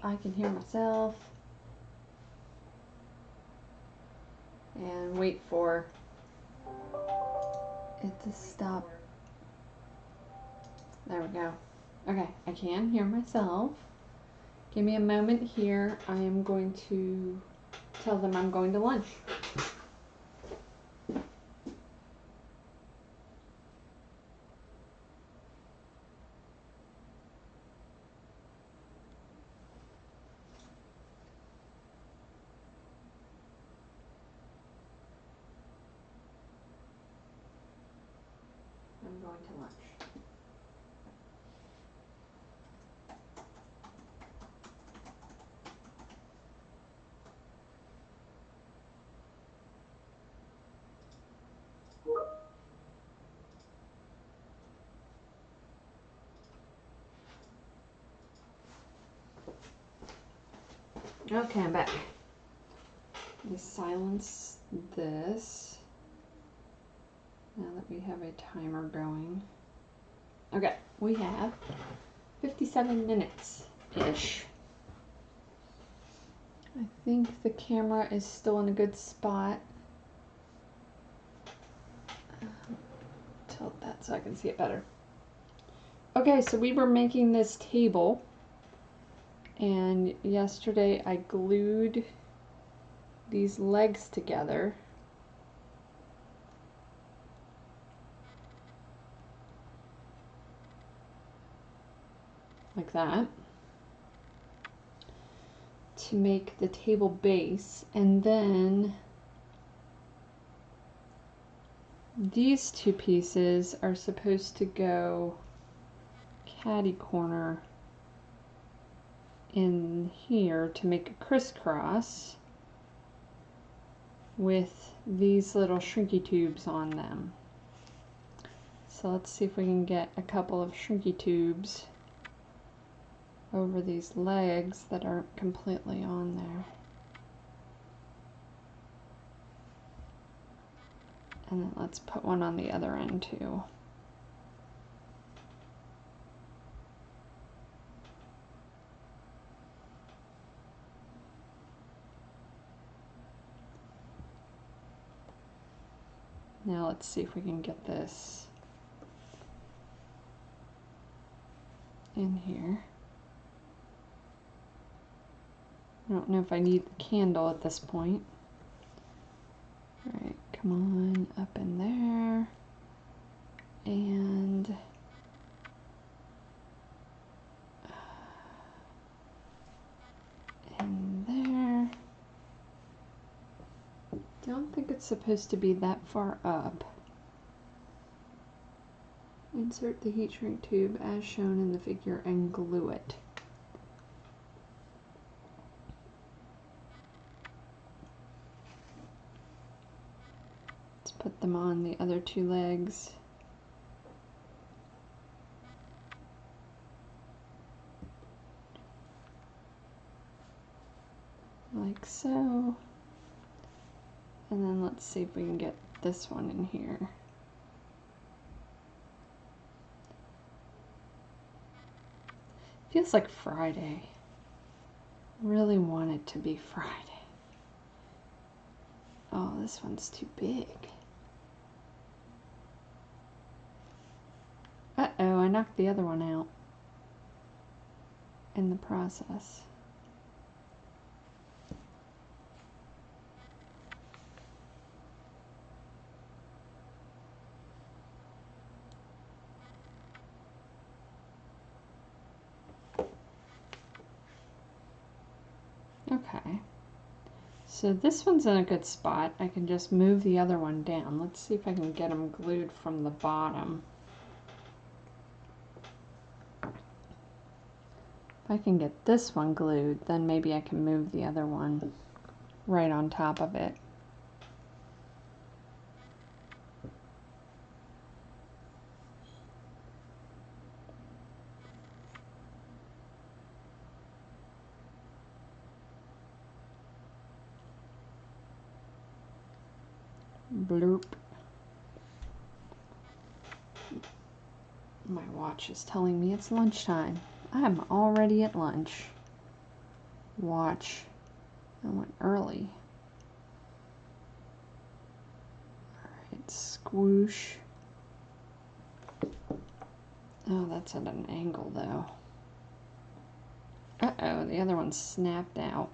I can hear myself. And wait for it to stop. There we go. Okay, I can hear myself. Give me a moment here. I am going to tell them I'm going to lunch. I'm going to lunch. Okay, I'm back. Let me silence this now that we have a timer going. Okay, we have 57 minutes-ish. I think the camera is still in a good spot. Tilt that so I can see it better. Okay, so we were making this table, and yesterday I glued these legs together. Like that. To make the table base, and then these two pieces are supposed to go catty corner in here to make a crisscross with these little shrinky tubes on them. So let's see if we can get a couple of shrinky tubes over these legs that aren't completely on there. And then let's put one on the other end too. Now let's see if we can get this in here. I don't know if I need the candle at this point. All right, come on up in there. And in there. Don't think it's supposed to be that far up. Insert the heat shrink tube as shown in the figure and glue it. Let's put them on the other two legs. Like so. And then let's see if we can get this one in here. Feels like Friday. Really want it to be Friday. Oh, this one's too big. Uh-oh, I knocked the other one out in the process. Okay, so this one's in a good spot. I can just move the other one down. Let's see if I can get them glued from the bottom. If I can get this one glued, then maybe I can move the other one right on top of it. Bloop. My watch is telling me it's lunchtime. I'm already at lunch. watch. I went early. Alright, squoosh. Oh, that's at an angle though. Uh-oh, the other one snapped out.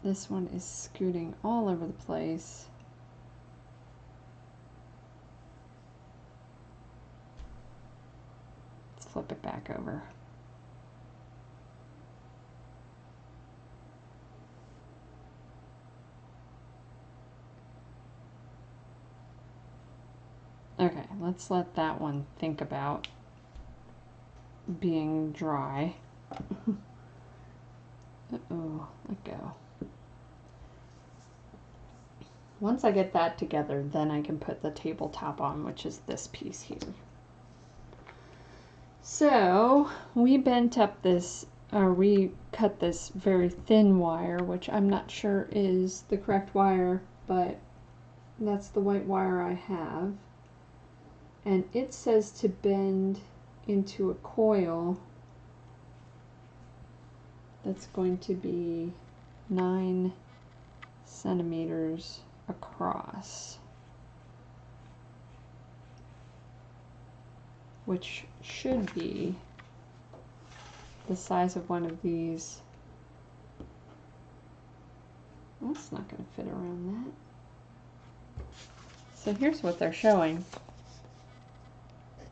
This one is scooting all over the place. Let's flip it back over. Okay, let's let that one think about being dry. Uh-oh, let go. Once I get that together, then I can put the tabletop on, which is this piece here. So we bent up this, or we cut this very thin wire, which I'm not sure is the correct wire, but that's the white wire I have. And it says to bend into a coil that's going to be 9 centimeters across, which should be the size of one of these. That's not going to fit around that. So here's what they're showing.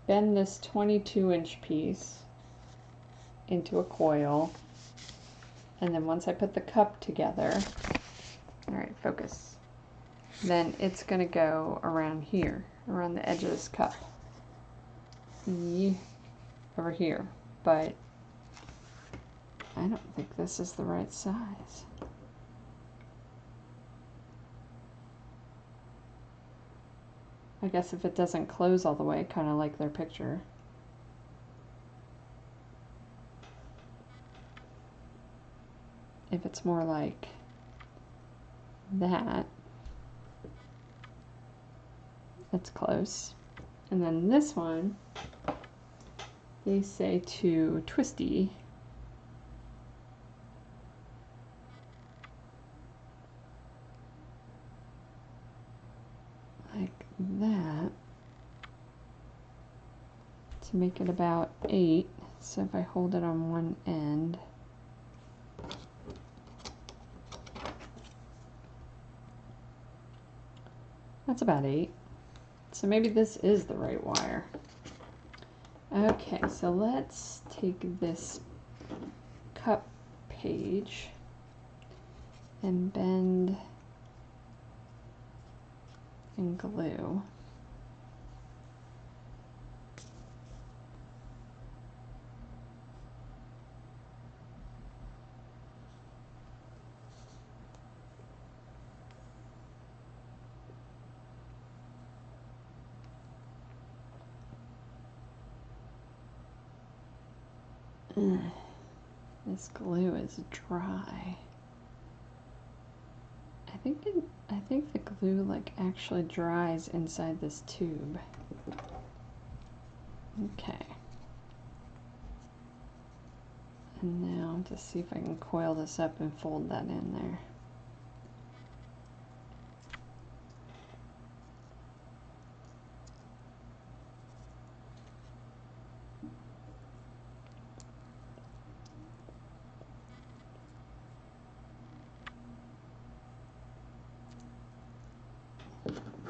Bend this 22-inch piece into a coil, and then once I put the cup together, all right, focus, then it's going to go around here, around the edge of this cup. Over here, but I don't think this is the right size. I guess if it doesn't close all the way, kind of like their picture. If it's more like that, it's close. And then this one, they say to twisty. Like that. To make it about 8. So if I hold it on one end, that's about 8. So maybe this is the right wire. Okay, so let's take this cup page and bend and glue. This glue is dry. I think the glue like actually dries inside this tube. Okay. And now to see if I can coil this up and fold that in there.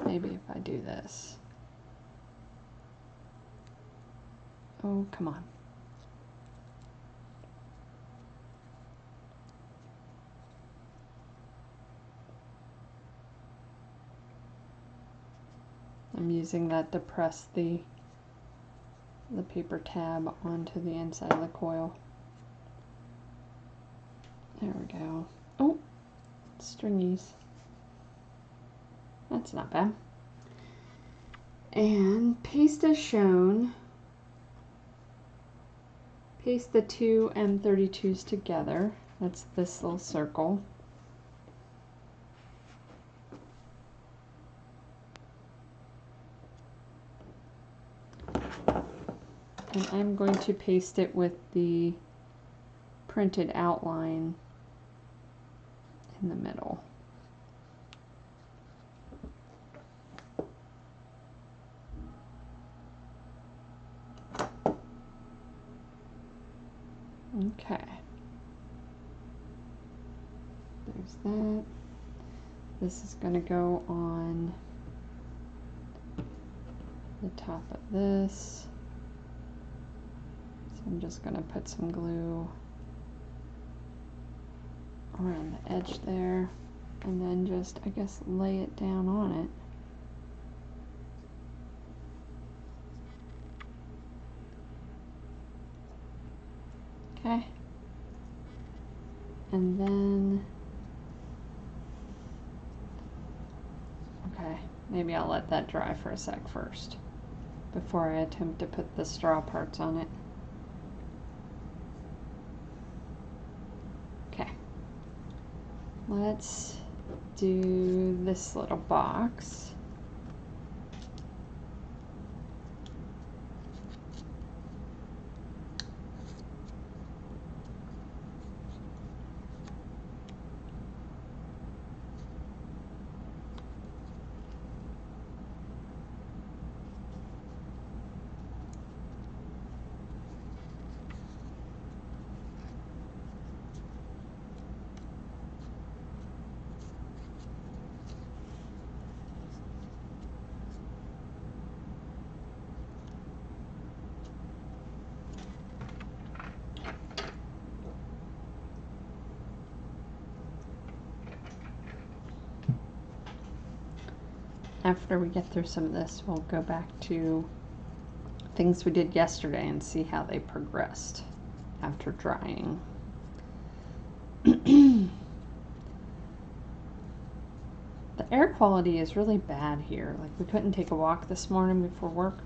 Maybe if I do this. Oh, come on. I'm using that to press the paper tab onto the inside of the coil. There we go. Oh, stringies. That's not bad. And paste as shown. Paste the two M32s together. That's this little circle. And I'm going to paste it with the printed outline in the middle. Okay. There's that. This is going to go on the top of this. So I'm just going to put some glue around the edge there, and then just, I guess, lay it down on it. Okay. And then, okay, maybe I'll let that dry for a sec first before I attempt to put the straw parts on it. Okay. Let's do this little box. After we get through some of this, we'll go back to things we did yesterday and see how they progressed after drying. The air quality is really bad here. Like, we couldn't take a walk this morning before work.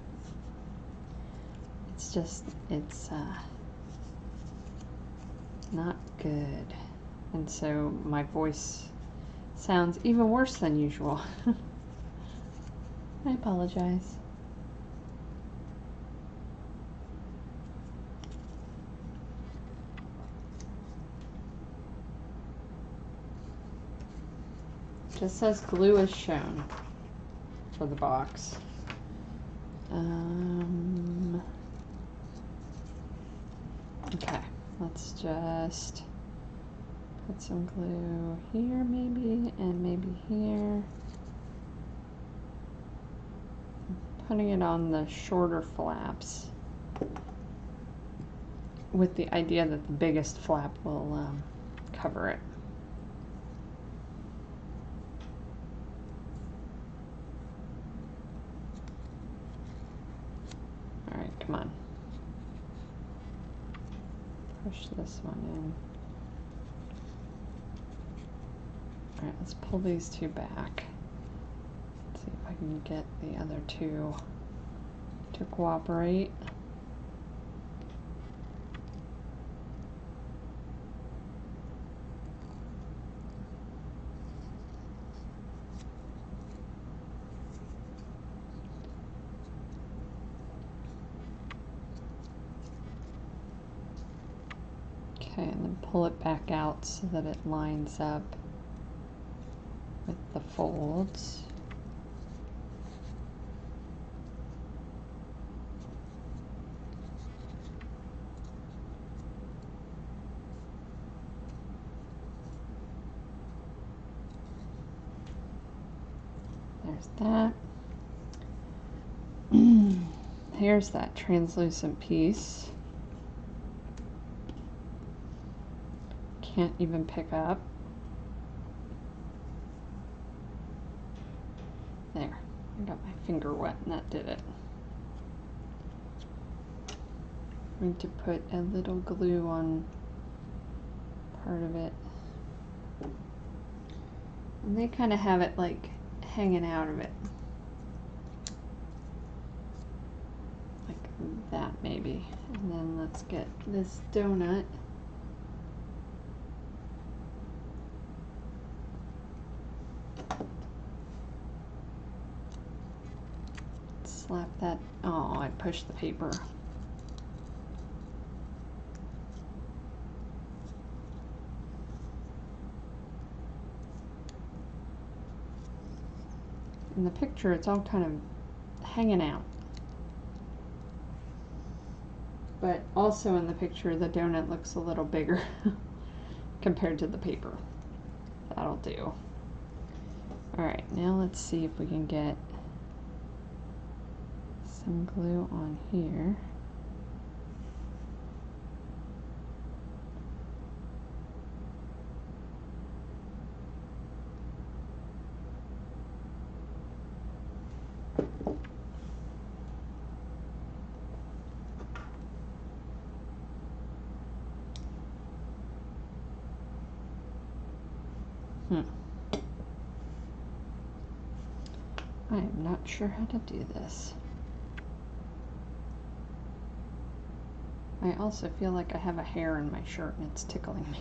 It's just, it's not good. And so my voice sounds even worse than usual. I apologize. Just says glue is shown for the box. Okay, let's just put some glue here maybe, and maybe here. Putting it on the shorter flaps with the idea that the biggest flap will cover it. All right, come on. Push this one in. All right, let's pull these two back. See if I can get the other two to cooperate. Okay, and then pull it back out so that it lines up with the folds. There's that. Here's that translucent piece. Can't even pick up. There, I got my finger wet and that did it. I'm going to put a little glue on part of it. And they kind of have it like hanging out of it. Like that maybe. And then let's get this donut. Slap that. Oh, I pushed the paper. In the picture, it's all kind of hanging out. But also in the picture, the donut looks a little bigger compared to the paper. That'll do. Alright, now let's see if we can get some glue on here. I am not sure how to do this. I also feel like I have a hair in my shirt and it's tickling me.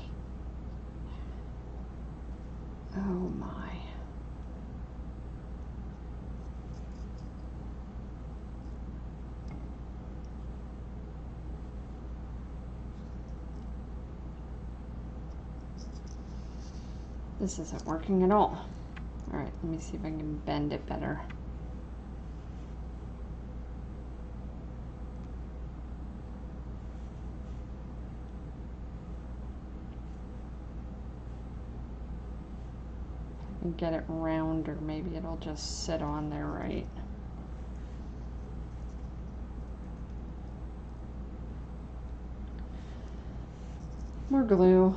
Oh my. This isn't working at all. Alright, let me see if I can bend it better. I can get it round, or maybe it'll just sit on there right. More glue.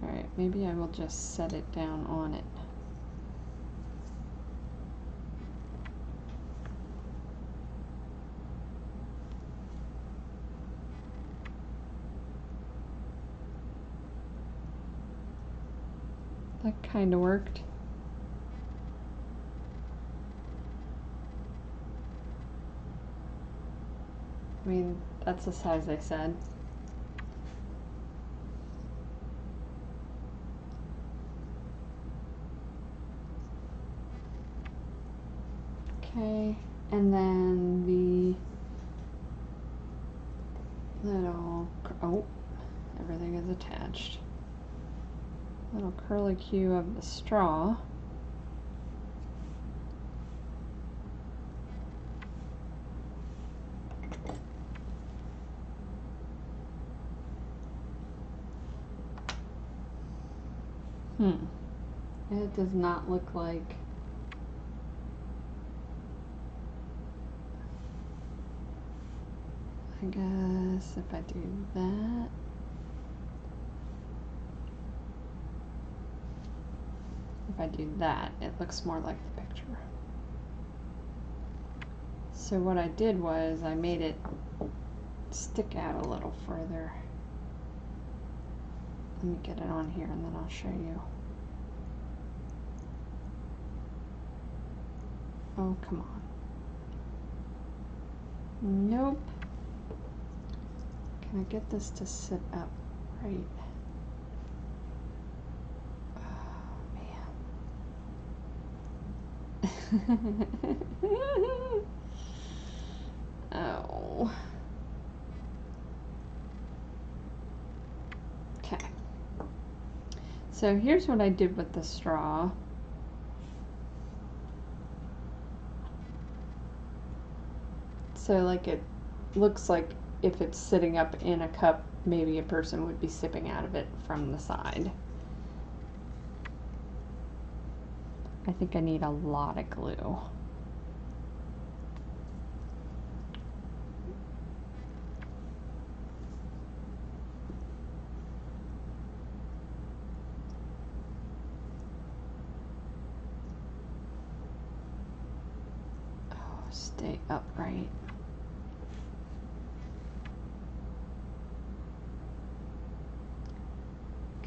Alright, maybe I will just set it down on it. That kind of worked. I mean, that's the size I said. Okay, and then the little, oh, everything is attached. Little curlicue of the straw. It does not look like I guess if I do that, if I do that, it looks more like the picture. So what I did was I made it stick out a little further. Let me get it on here and then I'll show you. Oh, come on. Nope. Can I get this to sit up right? Oh, man. Oh. Okay. So here's what I did with the straw. So like it looks like if it's sitting up in a cup, maybe a person would be sipping out of it from the side. I think I need a lot of glue. Oh, stay upright.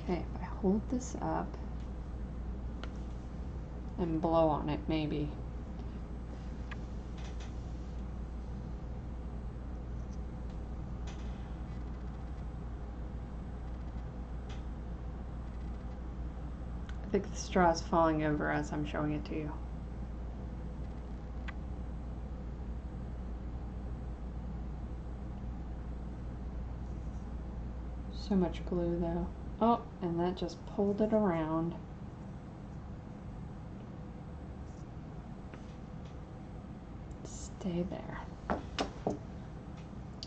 Okay, if I hold this up and blow on it, maybe. I think the straw is falling over as I'm showing it to you. So much glue though. Oh, and that just pulled it around. Stay there.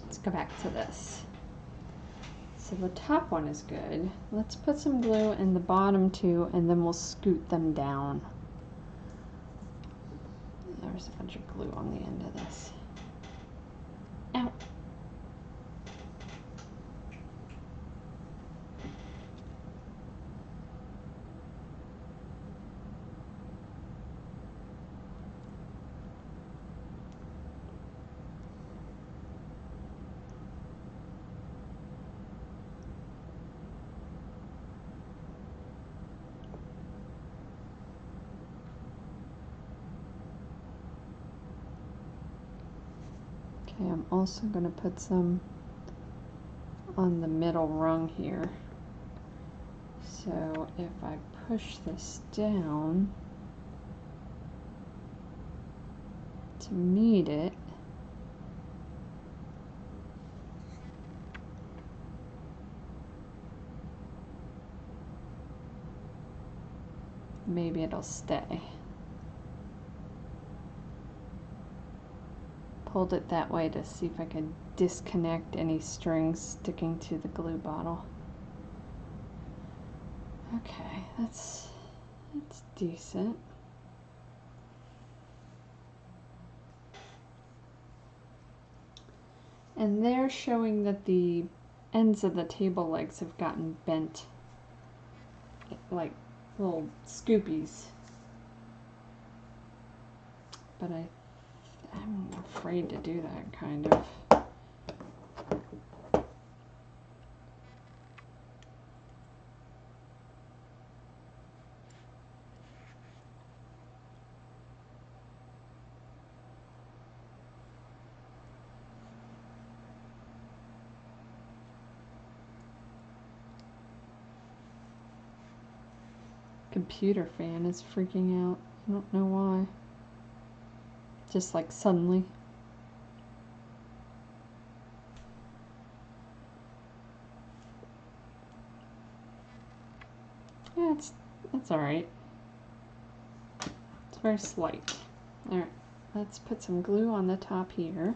Let's go back to this. So the top one is good. Let's put some glue in the bottom too, and then we'll scoot them down. There's a bunch of glue on the end of this. Ow. Okay, I'm also going to put some on the middle rung here. So if I push this down to meet it, maybe it'll stay. Pulled it that way to see if I could disconnect any strings sticking to the glue bottle. Okay, that's decent. And they're showing that the ends of the table legs have gotten bent, like little scoopies. But I'm afraid to do that, kind of. Computer fan is freaking out. I don't know why. Just like suddenly. Yeah, that's alright. It's very slight. Alright, let's put some glue on the top here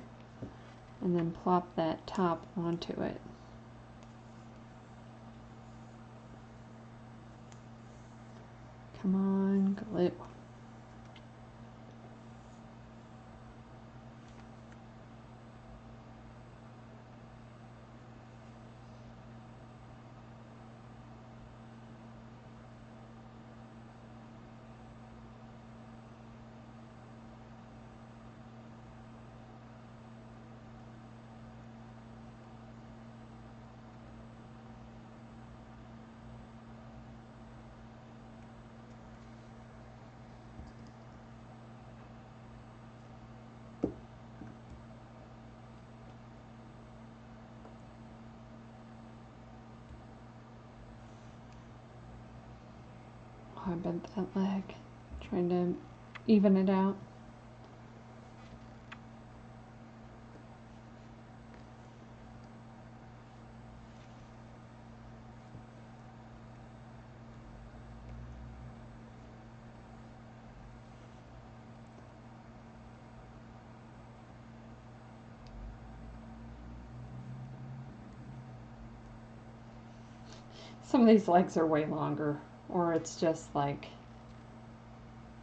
and then plop that top onto it. Come on, glue. I bent that leg, trying to even it out. Some of these legs are way longer, or it's just like,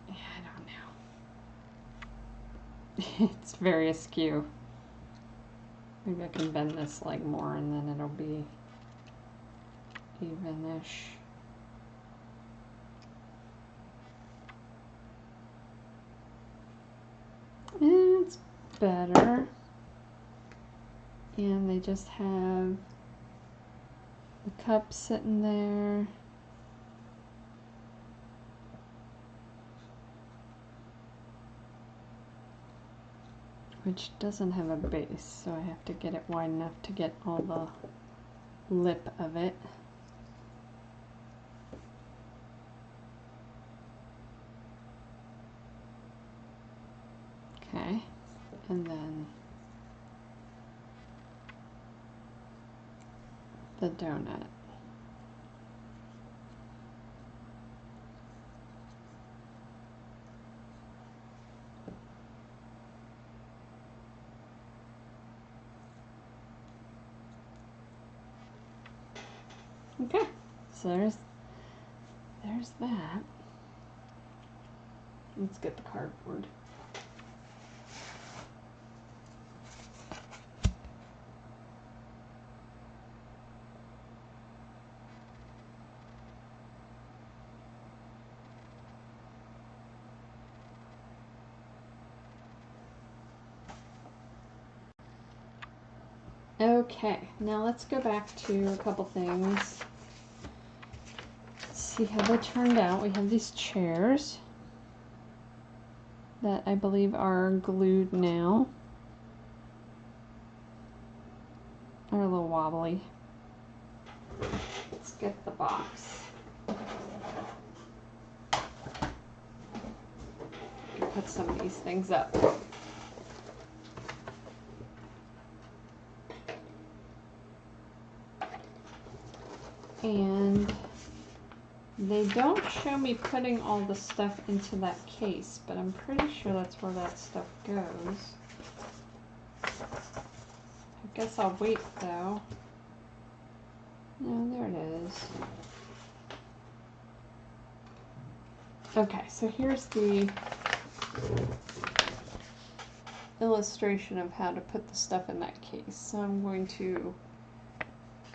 yeah, I don't know. It's very askew. Maybe I can bend this leg more and then it'll be even-ish. It's better. And they just have the cup sitting there. Which doesn't have a base, so I have to get it wide enough to get all the lip of it. Okay, and then the donut. Okay, so there's that. Let's get the cardboard. Okay, now let's go back to a couple things. See how they turned out. We have these chairs that I believe are glued now. They're a little wobbly. Let's get the box. Put some of these things up. And they don't show me putting all the stuff into that case, but I'm pretty sure that's where that stuff goes. I guess I'll wait though. No, there it is. Okay, so here's the illustration of how to put the stuff in that case. So I'm going to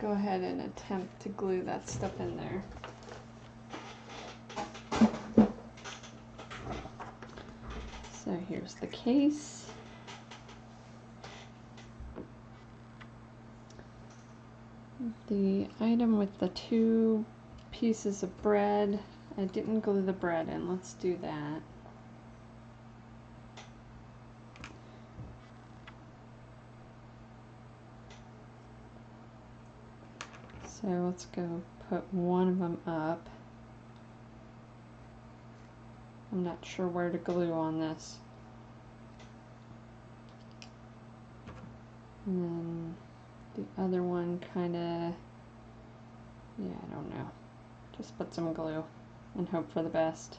go ahead and attempt to glue that stuff in there. So here's the case. The item with the 2 pieces of bread. I didn't glue the bread in. Let's do that. So let's go put one of them up. I'm not sure where to glue on this. And then the other one kind of, yeah, I don't know. Just put some glue and hope for the best.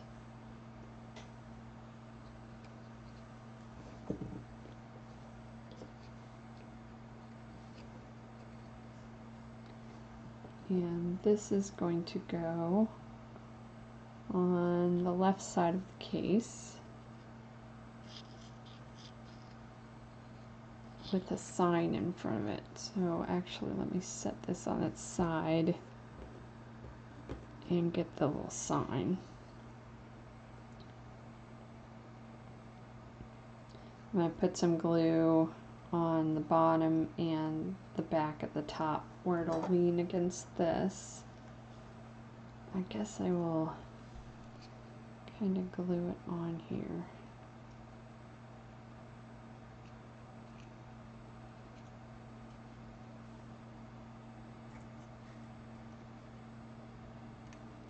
And this is going to go on the left side of the case with a sign in front of it. So actually, let me set this on its side and get the little sign. I'm going to put some glue on the bottom and the back at the top where it'll lean against this. I guess I will kind of glue it on here.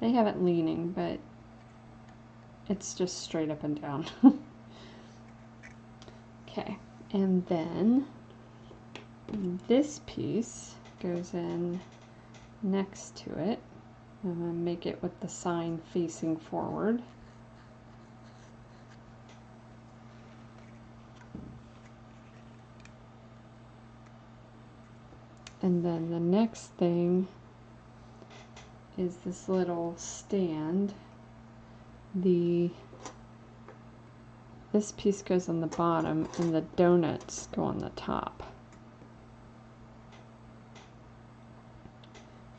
They have it leaning, but it's just straight up and down. Okay, and then this piece goes in next to it. I'm going to make it with the sign facing forward. And then the next thing is this little stand. This piece goes on the bottom and the donuts go on the top.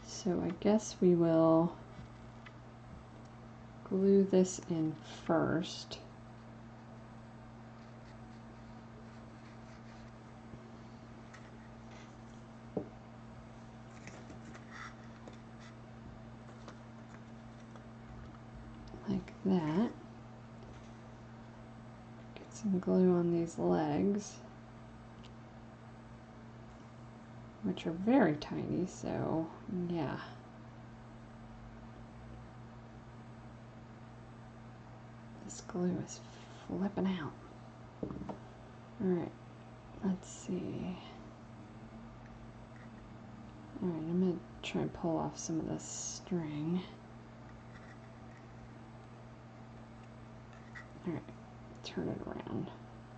So I guess we will glue this in first. Like that. Get some glue on these legs, which are very tiny, so yeah. This glue is flipping out. Alright, let's see. Alright, I'm going to try and pull off some of this string. Alright, turn it around.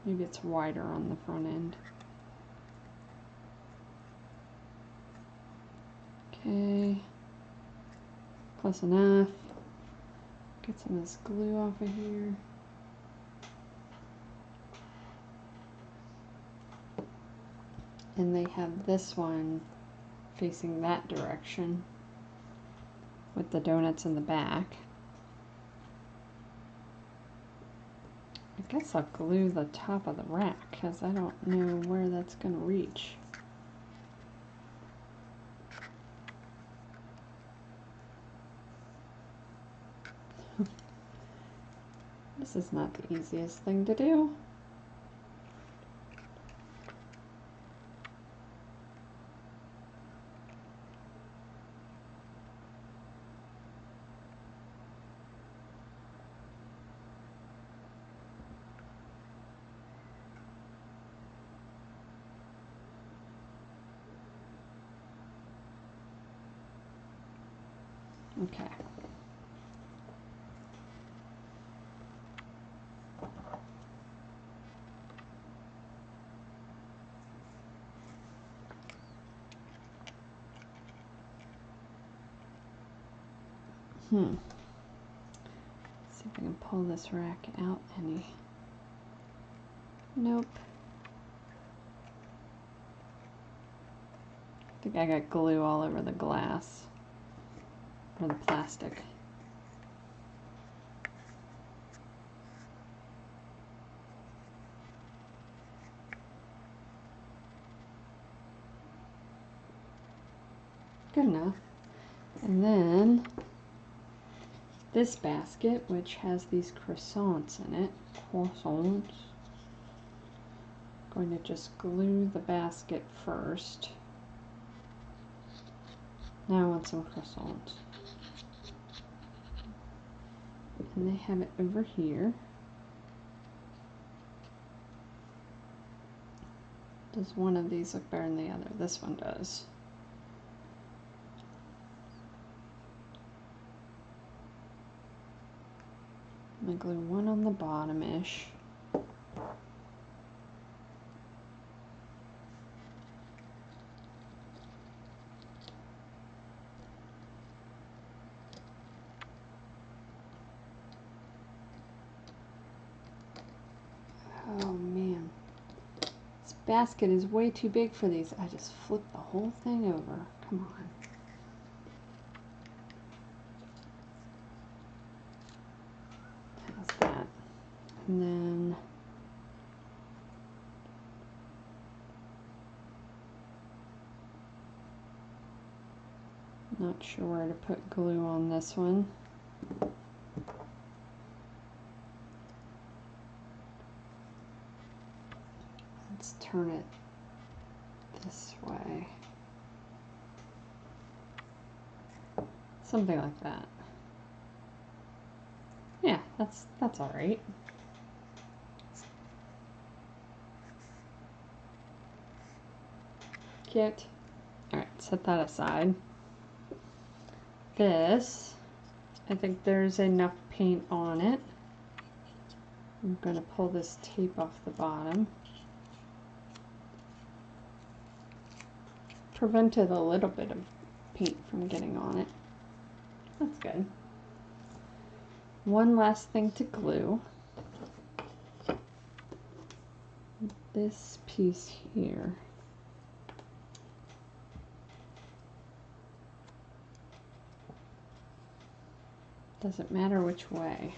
Maybe it's wider on the front end. Okay, close enough. Get some of this glue off of here. And they have this one facing that direction with the donuts in the back. I guess I'll glue the top of the rack because I don't know where that's going to reach. This is not the easiest thing to do. Okay. Let's see if I can pull this rack out any. Nope. I think I got glue all over the glass or the plastic. Good enough. And then this basket, which has these croissants in it, I'm going to just glue the basket first. Now I want some croissants. And they have it over here. Does one of these look better than the other? This one does. I'm going to glue one on the bottom-ish. Oh man, this basket is way too big for these. I just flipped the whole thing over. Come on. How's that? And then not sure where to put glue on this one. Let's turn it this way. Something like that. Yeah, that's all right. Cute. All right, set that aside. This, I think there's enough paint on it. I'm going to pull this tape off the bottom. Prevented a little bit of paint from getting on it. That's good. One last thing to glue. This piece here. Doesn't matter which way.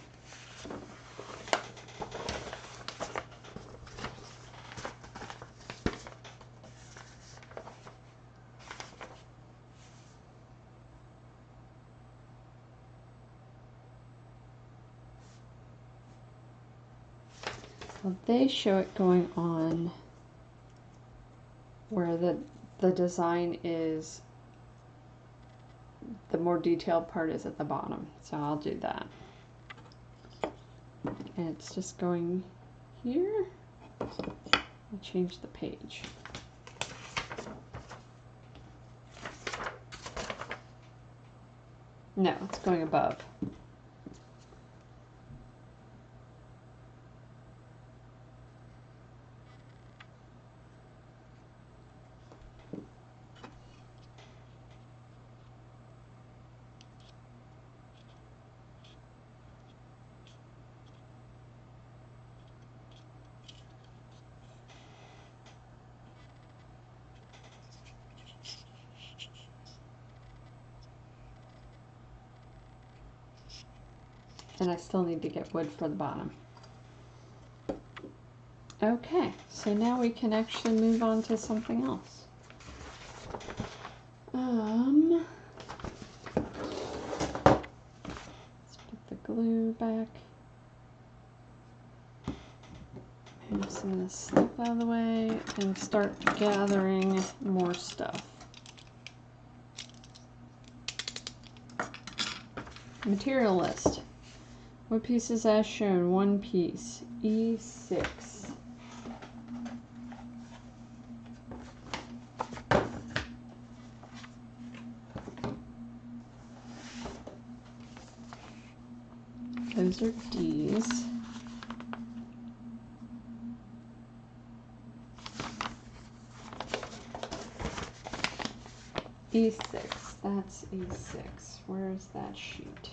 Well, they show it going on where the design is, the more detailed part is at the bottom. So I'll do that. And it's just going here. I'll change the page. No, it's going above. And I still need to get wood for the bottom. Okay, so now we can actually move on to something else. Let's put the glue back. Move some of this stuff out of the way and start gathering more stuff. Material list. What pieces as shown? One piece. E6. Those are D's. E6. That's E6. Where's that sheet?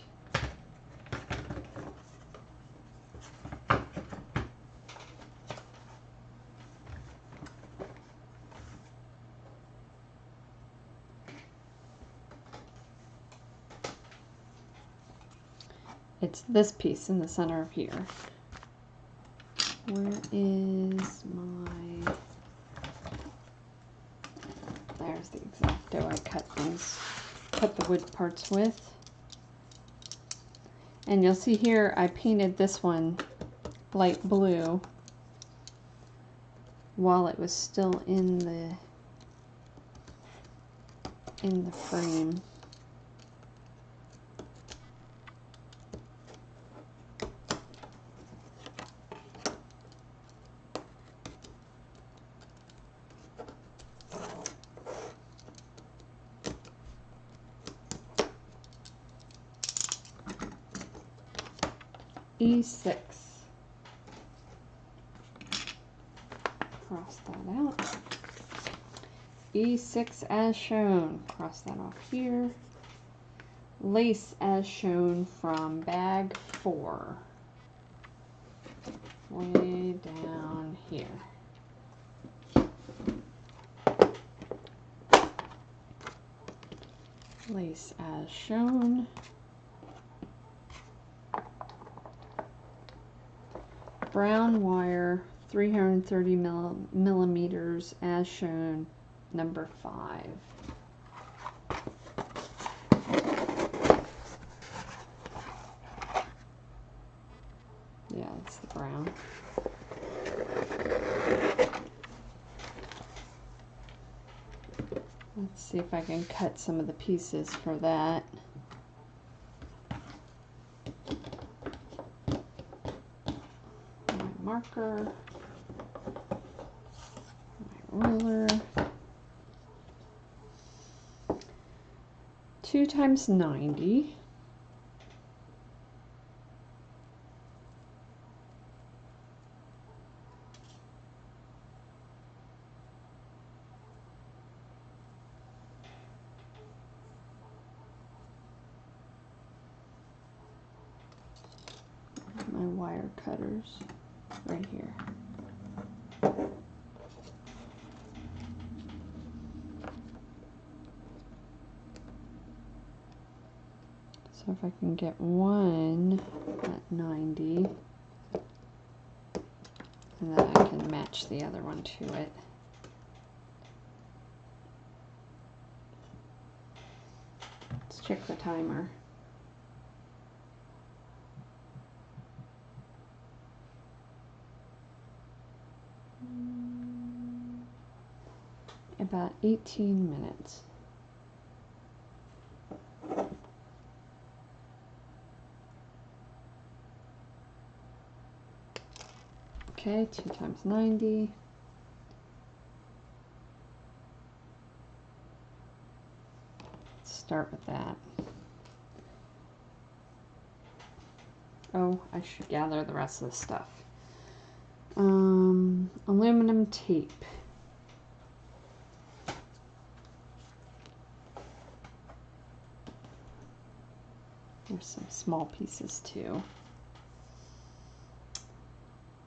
It's this piece in the center of here. Where is my... There's the X-Acto I cut the wood parts with. And you'll see here I painted this one light blue while it was still in the frame. E6. Cross that out. E6 as shown. Cross that off here. Lace as shown from bag 4. Way down here. Lace as shown. Brown wire, 330 millimeters as shown, number 5. Yeah, that's the brown. Let's see if I can cut some of the pieces for that. Marker, my ruler, 2 times 90, my wire cutters right here. So if I can get one at 90, and then I can match the other one to it. Let's check the timer. About 18 minutes. Okay, 2 times 90. Let's start with that. Oh, I should gather the rest of the stuff. Aluminum tape. There's some small pieces too.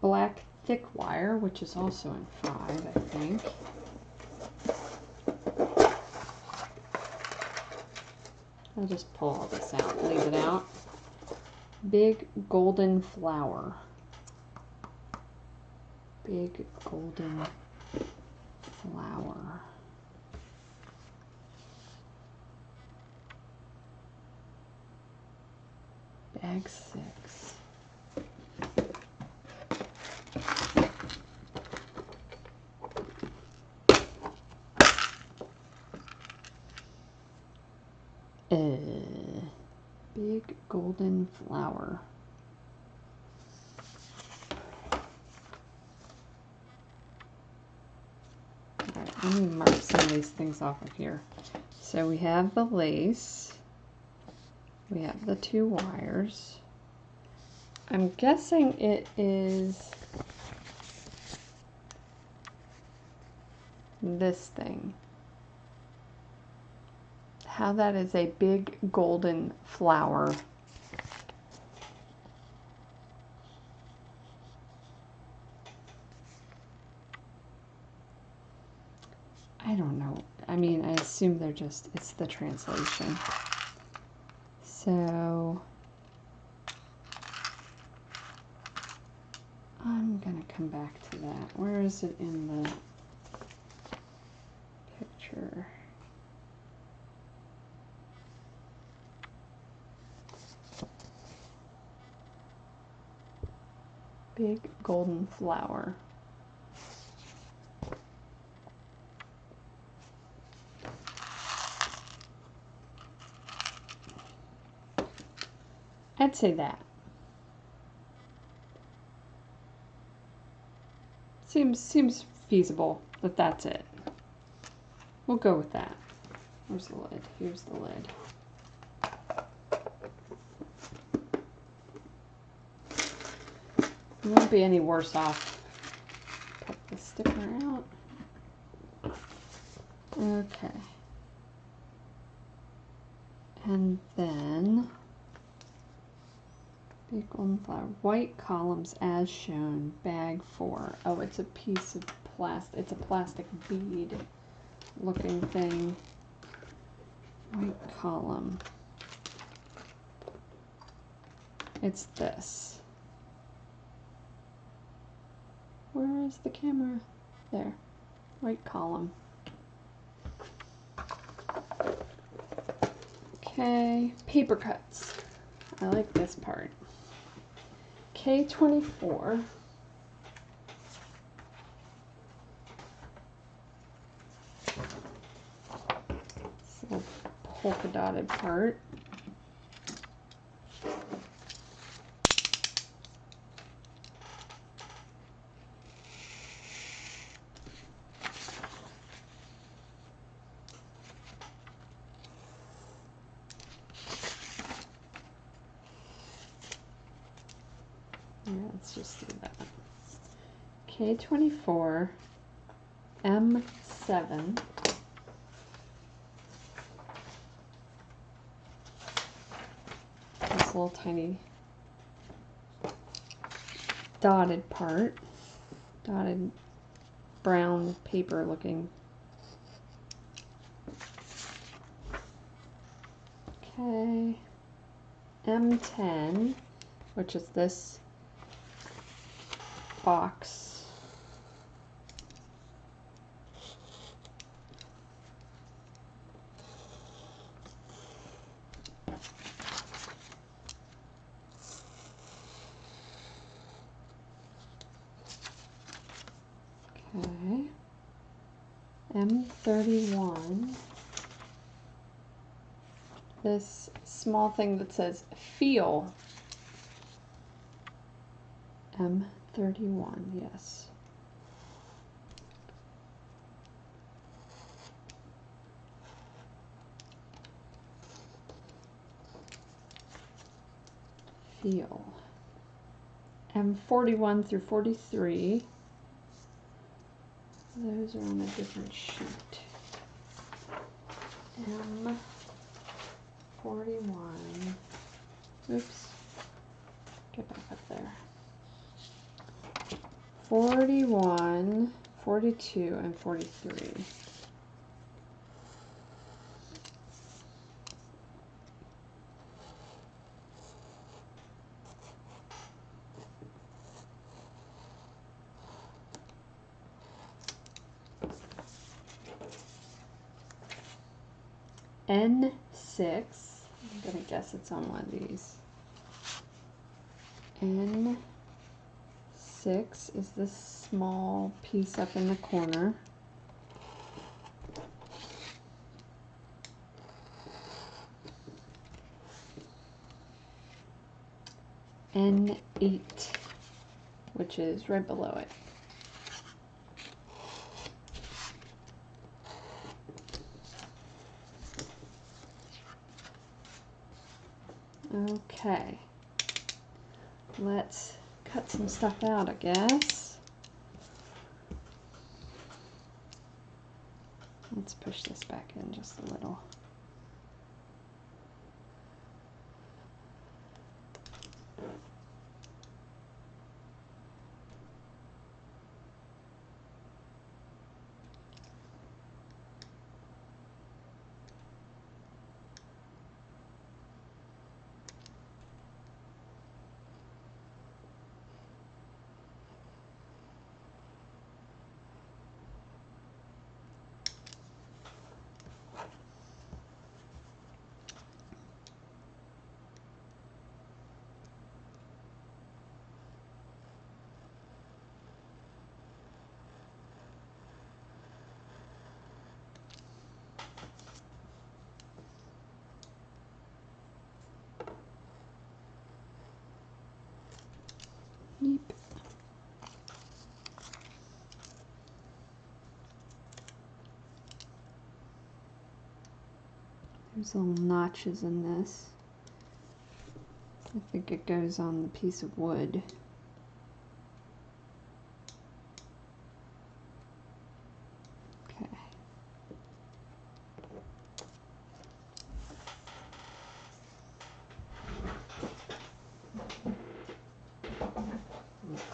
Black thick wire, which is also in 5, I think. I'll just pull all this out and leave it out. Big golden flower. Big golden flower. Bag 6. Big golden flower. Alright, let me mark some of these things off of here. So we have the lace. We have the 2 wires. I'm guessing it is this thing. How that is a big golden flower. I don't know. I mean, I assume they're just, it's the translation. So I'm gonna come back to that. Where is it in the picture? Big golden flower. I'd say that. Seems feasible that that's it. We'll go with that. Where's the lid? Here's the lid. You won't be any worse off. Cut the sticker out. Okay. And then big golden flower. White columns as shown. Bag 4. Oh, it's a piece of plastic. It's a plastic bead looking thing. White column. It's this. Where is the camera? There. White column. Okay, paper cuts. I like this part. K24. This little polka dotted part. Let's just do that. K24 M7. This little tiny dotted part. Dotted brown paper looking. Okay. M10, which is this box. Okay. M31. This small thing that says feel. M31, yes. Feel. M41 through 43. Those are on a different sheet. M41. Oops. Get back up there. 41, 42, and 43. N6, I'm gonna guess it's on one of these. N6 is this small piece up in the corner. N8, which is right below it. Okay, let's cut some stuff out, I guess. Let's push this back in just a little. Yep. There's little notches in this. I think it goes on the piece of wood. Okay.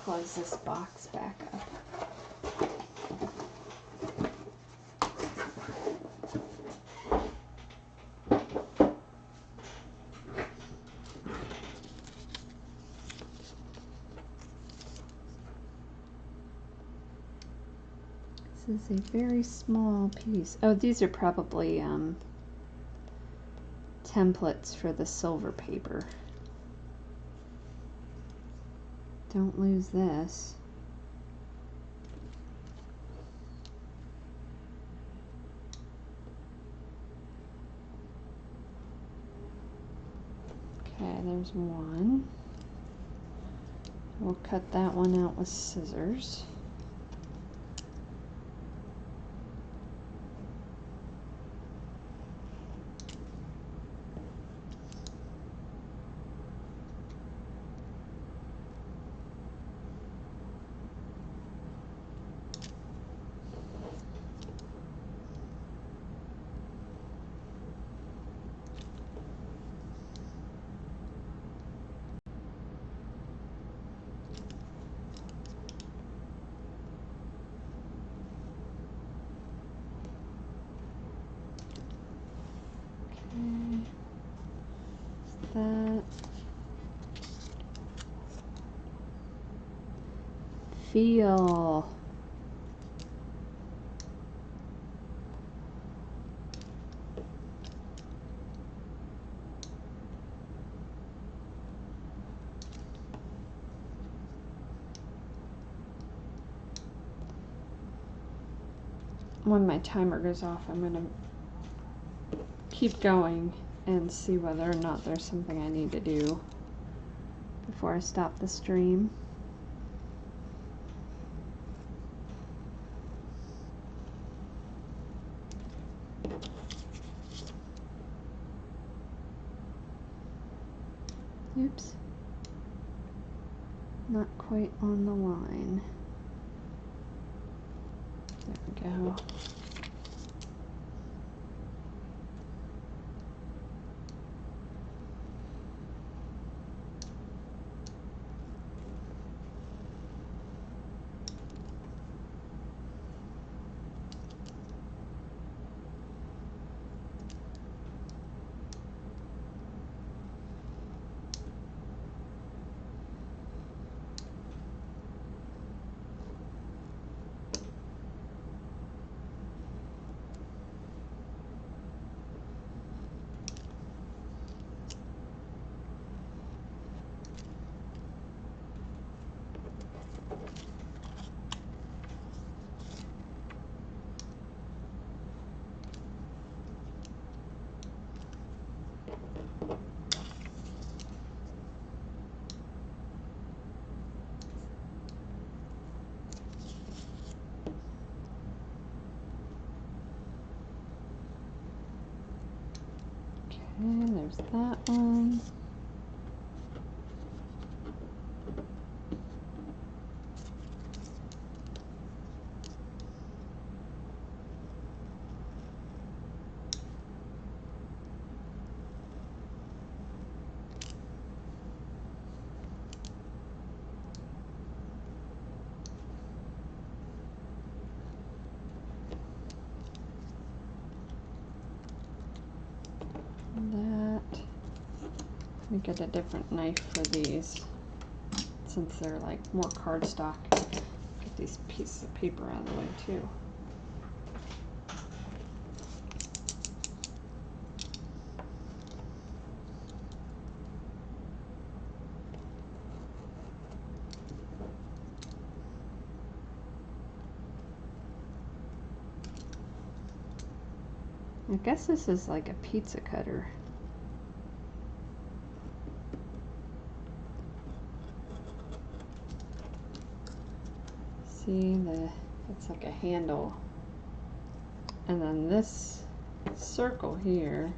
Close this box back up. This is a very small piece. Oh, these are probably templates for the silver paper. Don't lose this. Okay, there's one. We'll cut that one out with scissors. That feel. When my timer goes off, I'm going to keep going and see whether or not there's something I need to do before I stop the stream. Oops. Not quite on the line. There we go. Okay, there's that one. That. Let me get a different knife for these, since they're like more cardstock. Get these pieces of paper out of the way too. I guess this is like a pizza cutter. See, it's like a handle. And then this circle here,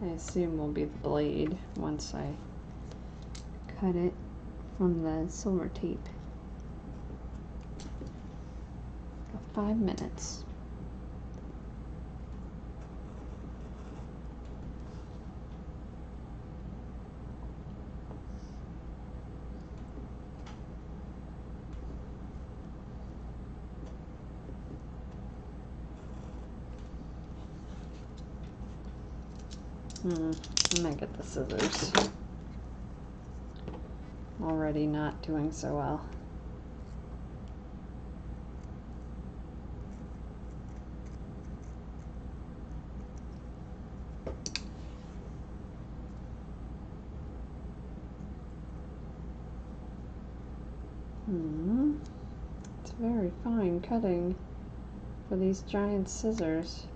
I assume will be the blade once I cut it from the silver tape. Got 5 minutes. I might get the scissors. Already not doing so well. It's very fine cutting for these giant scissors.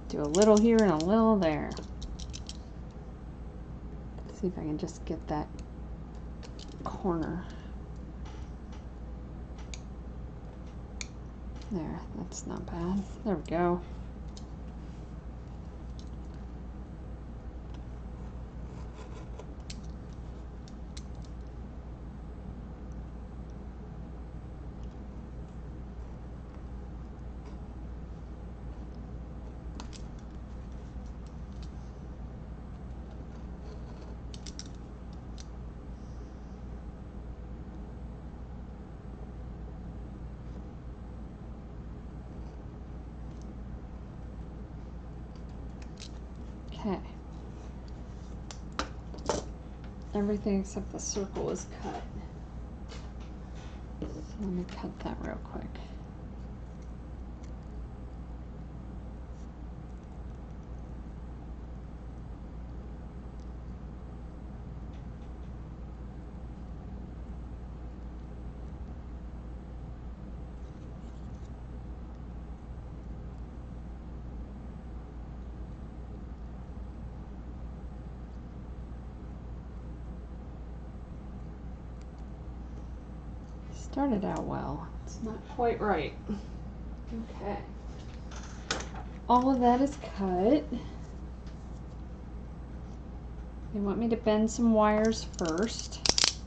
Do a little here and a little there. See if I can just get that corner. There, that's not bad. There we go. Okay. Everything except the circle is cut. So let me cut that real quick. Started out well. It's not quite right. Okay. All of that is cut. They want me to bend some wires first.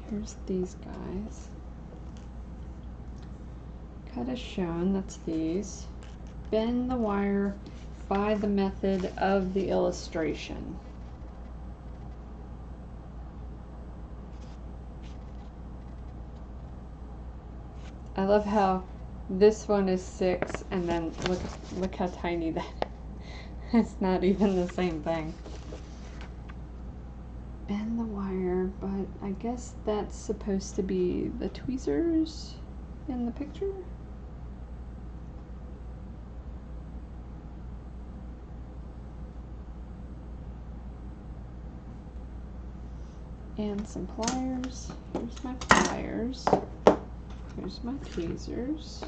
Here's these guys. Cut as shown, that's these. Bend the wire by the method of the illustration. I love how this one is 6 and then look how tiny that is. It's not even the same thing. Bend the wire, but I guess that's supposed to be the tweezers in the picture. And some pliers. Here's my pliers. Here's my tweezers.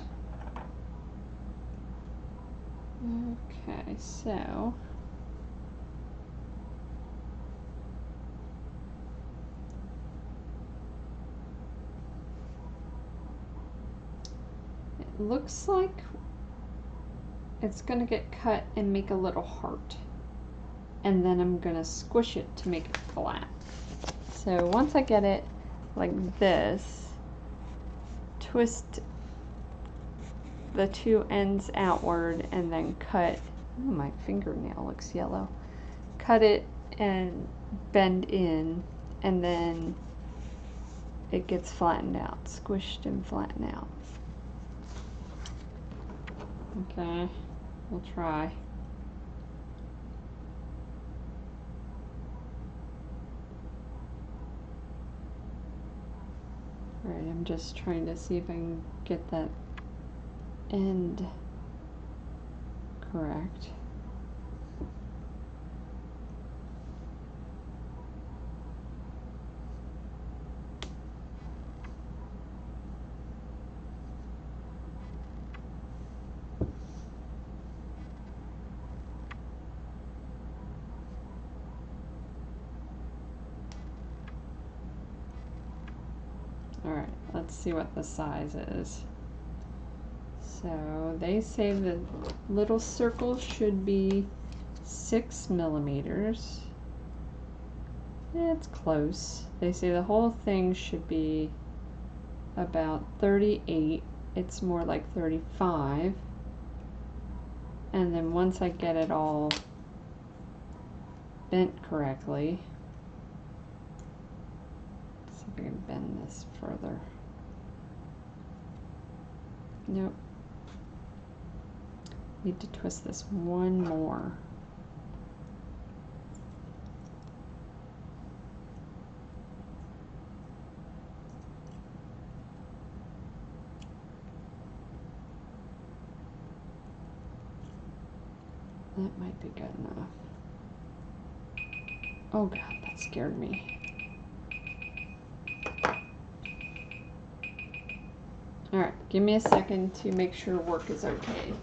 Okay, so it looks like it's going to get cut and make a little heart. And then I'm going to squish it to make it flat. So once I get it like this, twist the two ends outward and then cut. Oh, my fingernail looks yellow. Cut it and bend in, and then it gets flattened out, squished and flattened out. Okay, we'll try. Alright, I'm just trying to see if I can get that end correct. Alright, let's see what the size is. So they say the little circle should be 6 millimeters. Yeah, it's close. They say the whole thing should be about 38. It's more like 35. And then once I get it all bent correctly, let's see if I can bend this further. Nope. Need to twist this one more. That might be good enough. Oh God, that scared me. Alright, give me a second to make sure work is okay.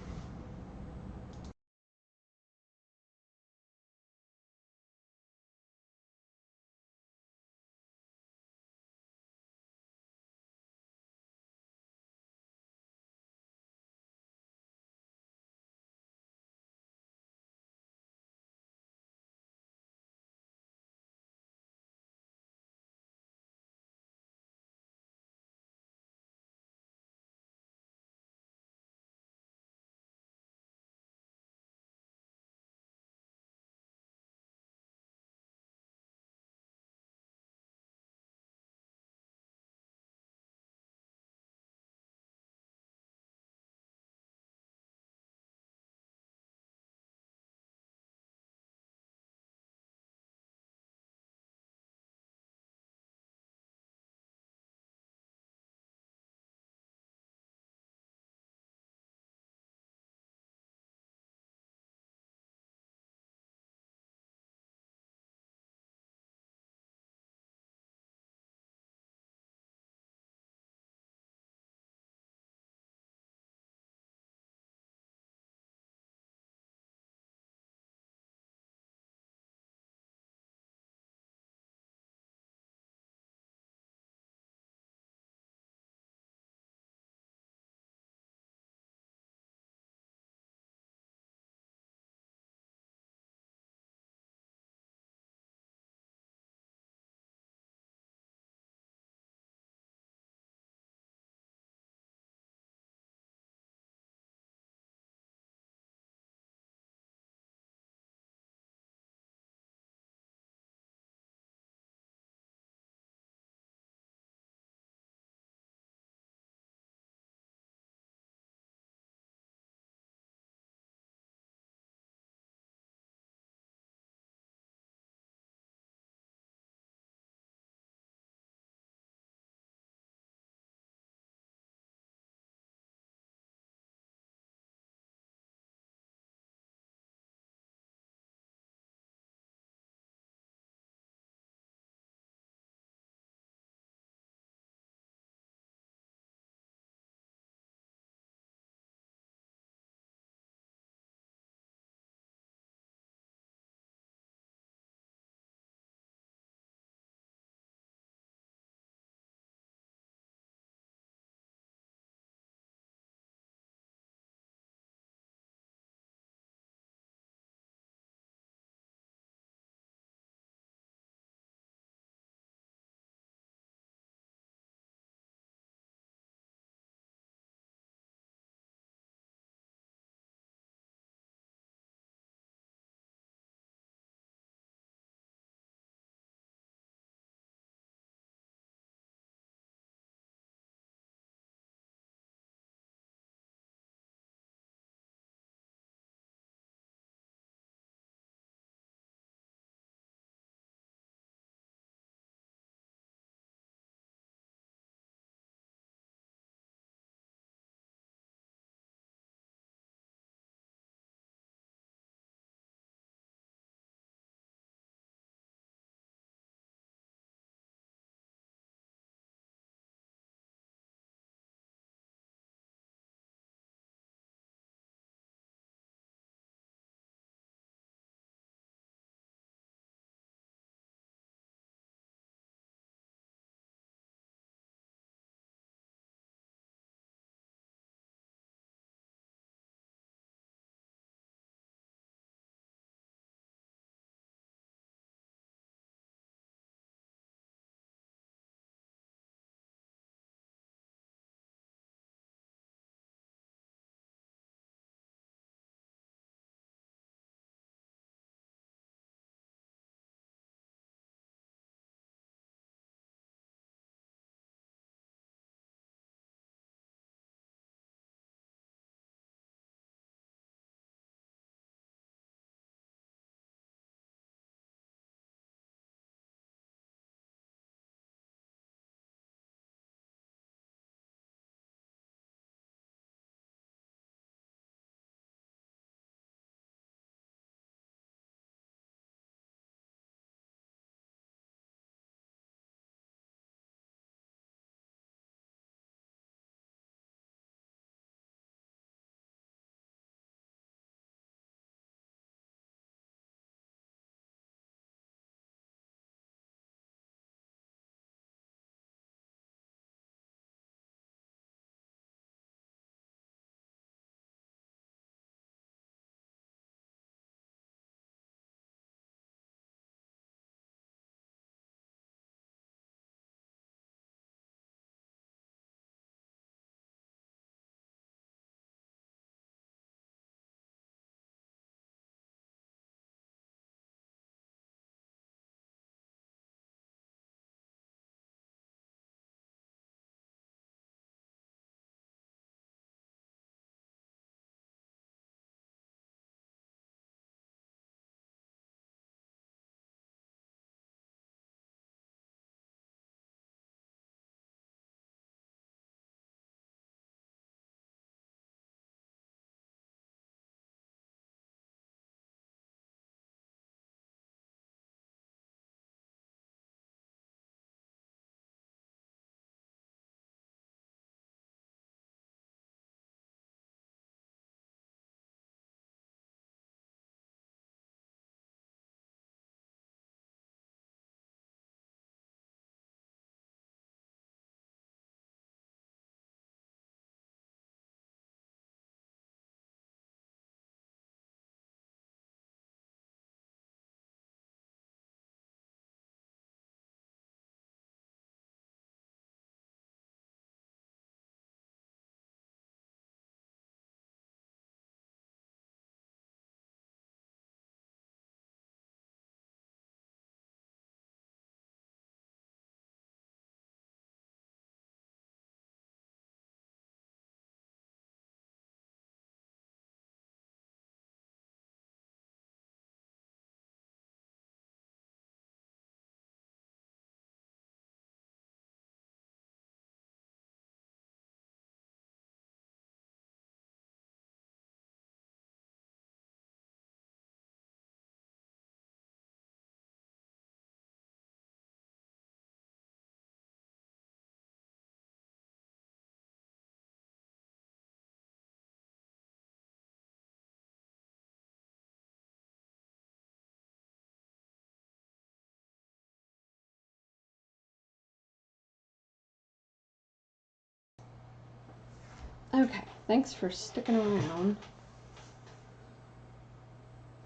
Okay, thanks for sticking around.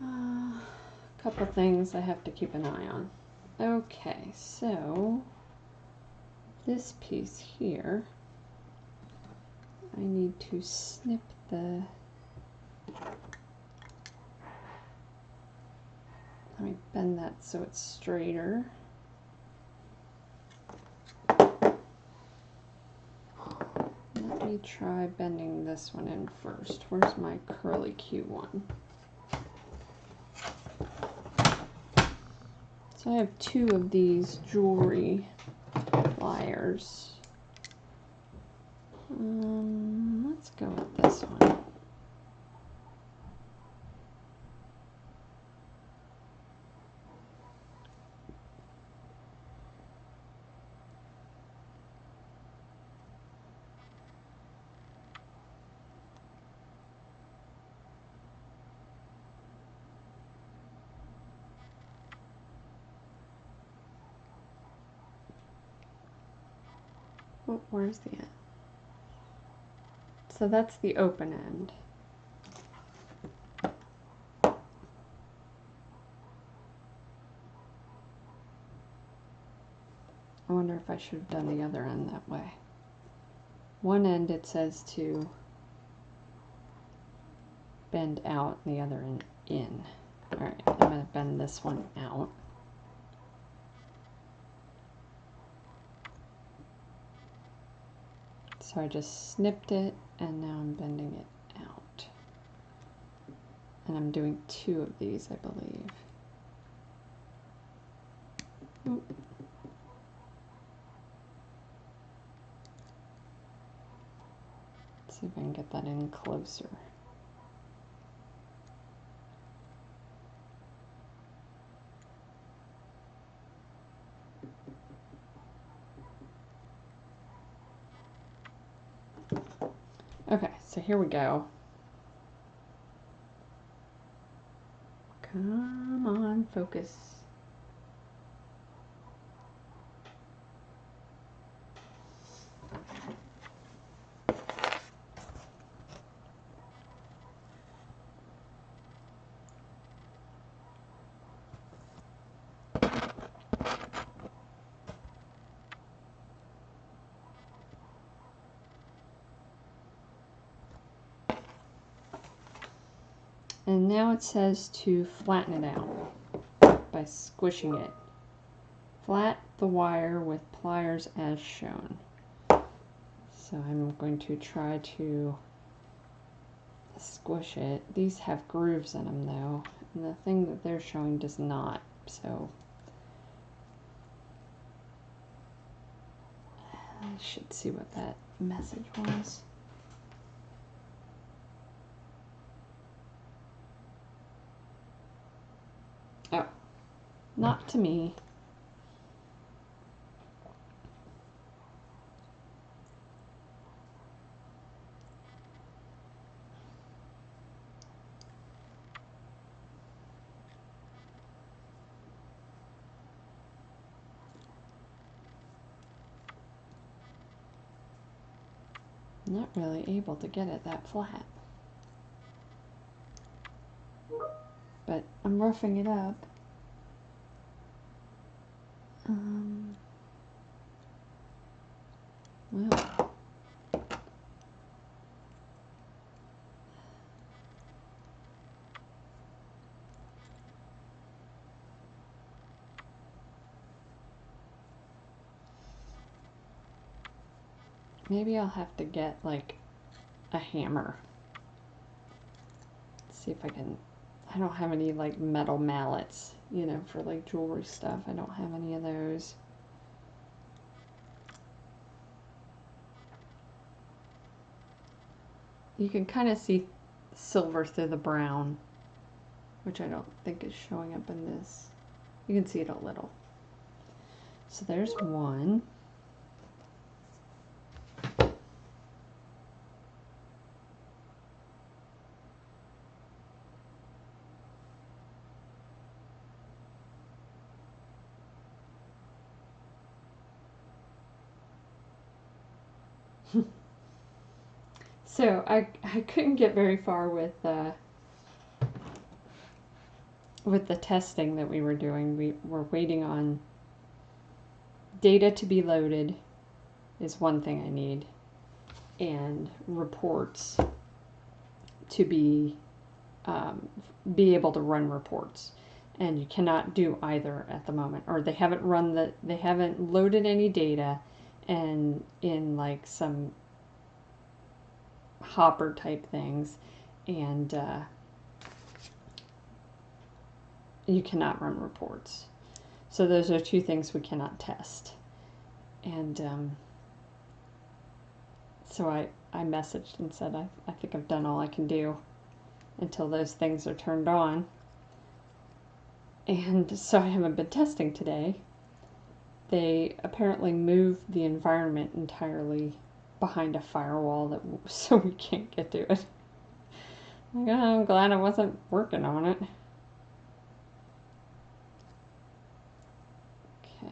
A couple things I have to keep an eye on. Okay, so this piece here, I need to snip the, let me bend that so it's straighter. Let me try bending this one in first. Where's my curly Q one? So I have two of these jewelry pliers. Let's go with this one. Oh, where's the end? So that's the open end. I wonder if I should have done the other end that way. One end it says to bend out, and the other end in. Alright, I'm going to bend this one out. So I just snipped it, and now I'm bending it out. And I'm doing two of these, I believe. Oop. See if I can get that in closer. Okay, so here we go. Come on, focus. And now it says to flatten it out by squishing it. Flat the wire with pliers as shown. So I'm going to try to squish it. These have grooves in them though, and the thing that they're showing does not. So I should see what that message was. Oh, not to me. I'm not really able to get it that flat. But I'm roughing it up. Well, maybe I'll have to get like a hammer. See if I can. I don't have any like metal mallets, you know, for like jewelry stuff. I don't have any of those. You can kind of see silver through the brown, which I don't think is showing up in this. You can see it a little. So there's one. So I couldn't get very far with the testing that we were doing. We were waiting on data to be loaded is one thing I need, and reports to be able to run reports. And you cannot do either at the moment, or they haven't loaded any data, and in like some hopper type things, and you cannot run reports. So those are two things we cannot test. And so I messaged and said, I think I've done all I can do until those things are turned on. And so I haven't been testing today. They apparently moved the environment entirely behind a firewall, so we can't get to it. Like, oh, I'm glad I wasn't working on it. Okay.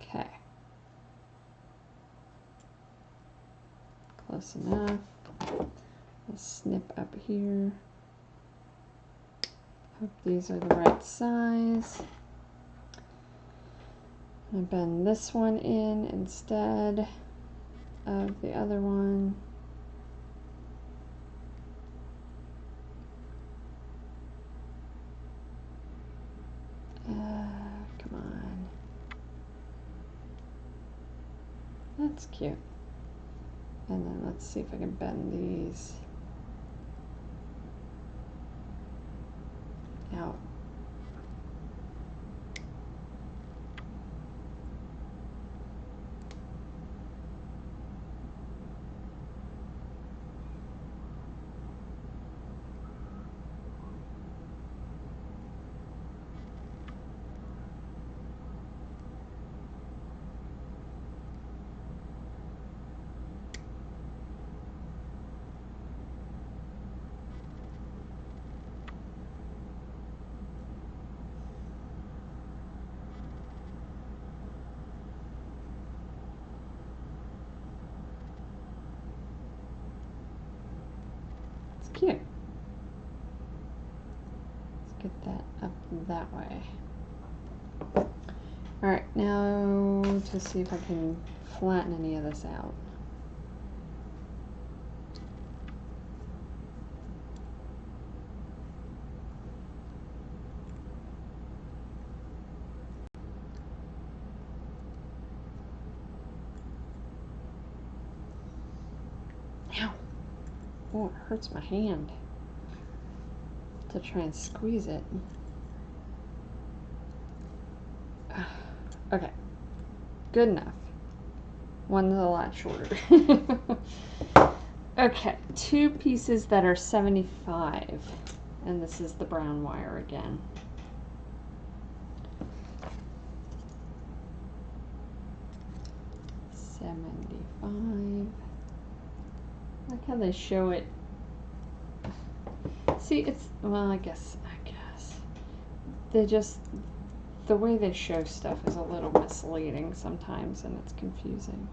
Okay. Close enough. Let's snip up here. Hope these are the right size. I bend this one in instead of the other one. Come on. That's cute. And then let's see if I can bend these out. Cute. Let's get that up that way. Alright, now to see if I can flatten any of this out. Ow! Oh, it hurts my hand to try and squeeze it. Okay, good enough. One's a lot shorter. Okay, two pieces that are 75, and this is the brown wire again. Like how they show it. See, it's, well, I guess they just, the way they show stuff is a little misleading sometimes, and it's confusing.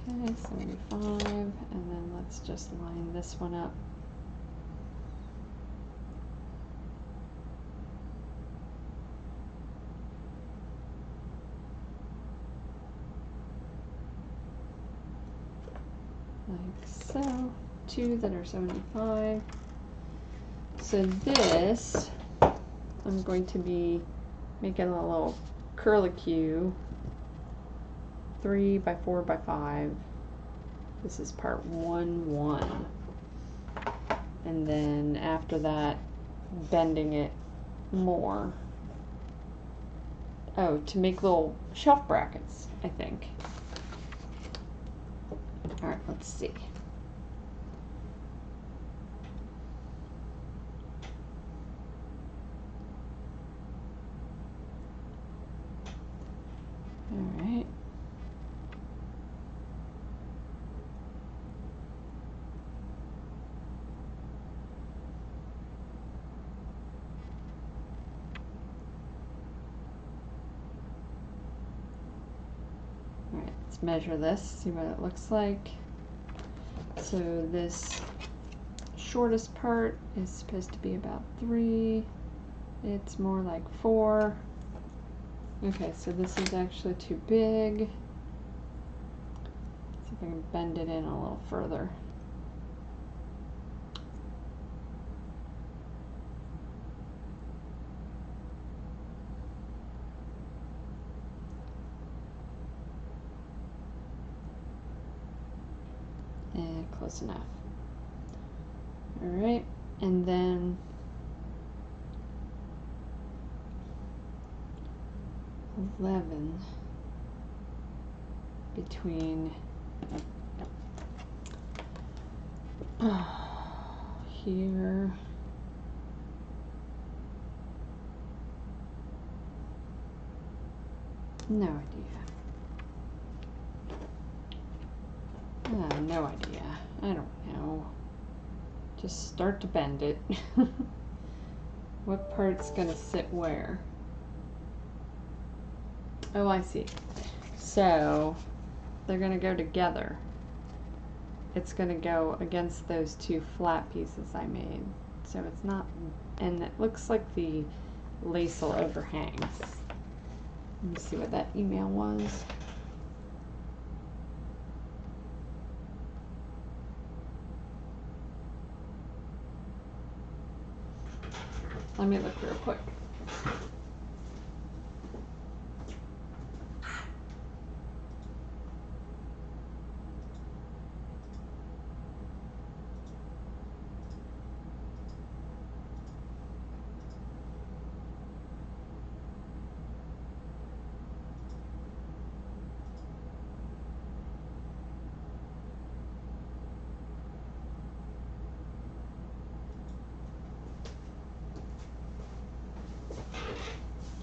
Okay, 75, and then let's just line this one up. Like so. Two that are 75. So this, I'm going to be making a little curlicue, 3 by 4 by 5. This is part 1-1. And then after that, bending it more. Oh, to make little shelf brackets, I think. All right, let's see. let's measure this, see what it looks like. So this shortest part is supposed to be about 3. It's more like 4. Okay, so this is actually too big. Let's see if I can bend it in a little further. And close enough. All right, and then $11 between here. No idea. No idea. I don't know. Just start to bend it. What part's gonna sit where? Oh, I see. So they're gonna go together. It's gonna go against those 2 flat pieces I made. So it's not, and it looks like the lace will overhang. Let me see what that email was. Let me look real quick.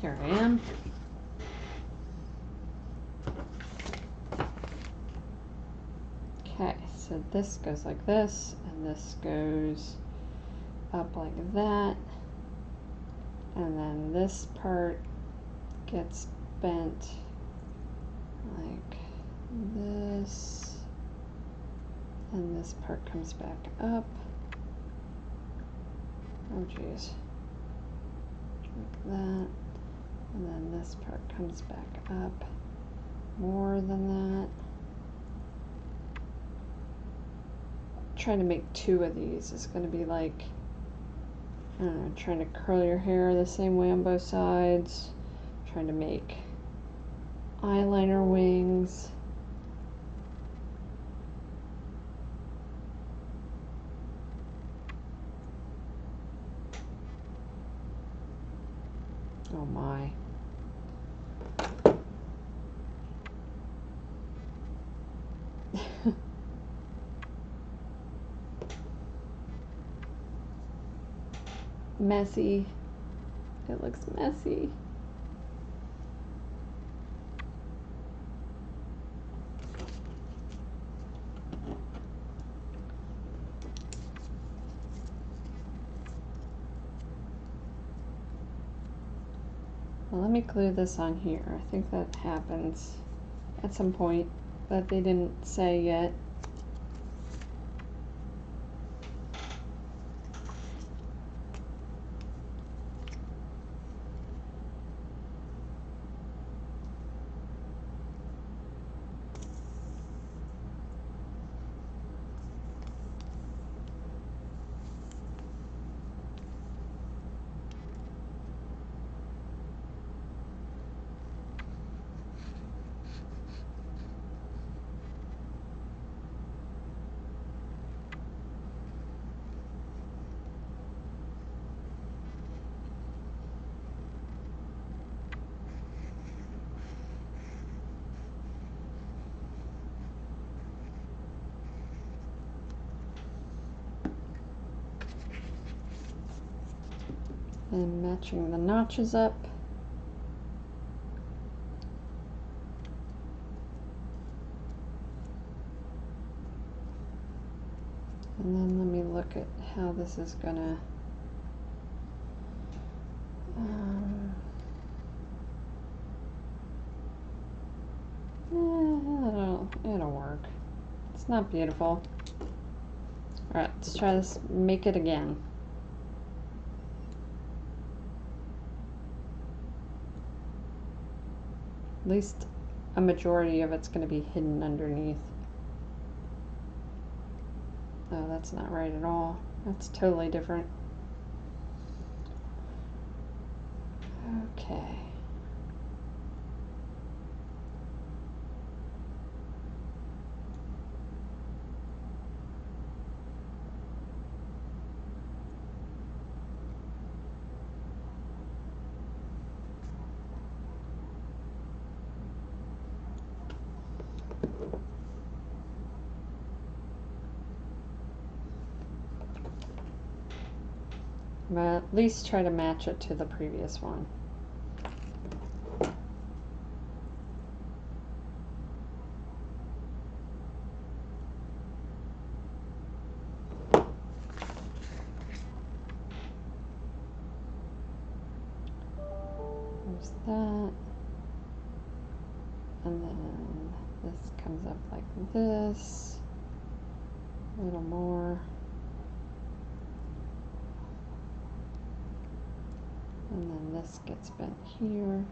Here I am. Okay, so this goes like this, and this goes up like that, and then this part gets bent like this, and this part comes back up. Oh geez, like that, and then this part comes back up more than that. Trying to make 2 of these is going to be like, I don't know, trying to curl your hair the same way on both sides, trying to make eyeliner wings. Oh my. Messy. It looks messy. Well, let me glue this on here. I think that happens at some point that they didn't say yet. And matching the notches up. And then let me look at how this is gonna I don't It's not beautiful. Alright, let's try this, make it again. At least a majority of it's going to be hidden underneath. Oh, that's not right at all. That's totally different. Okay. But at least try to match it to the previous one. There's that. And then this comes up like this. A little more. And then this gets bent here.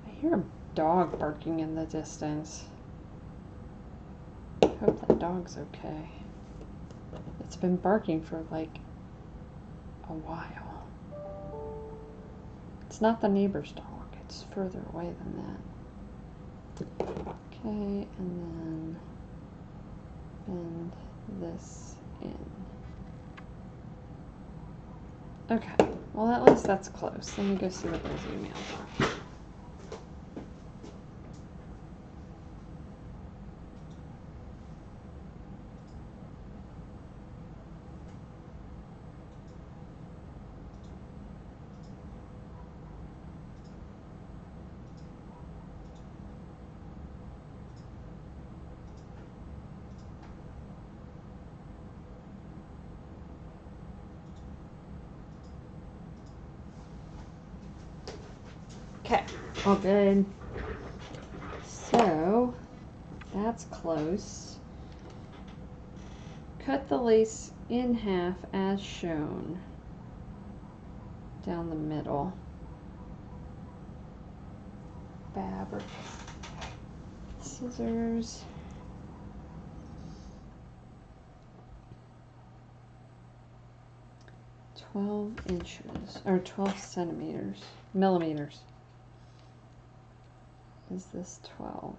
I hear a dog barking in the distance. I hope that dog's okay. It's been barking for like a while. It's not the neighbor's dog, it's further away than that. Okay, and then bend this in. Okay, well at least that's close. Let me go see what those emails are. Okay, all good. So, that's close. Cut the lace in half as shown. Down the middle. Fabric. Scissors. $12 or 12 centimeters, millimeters. Is this 12?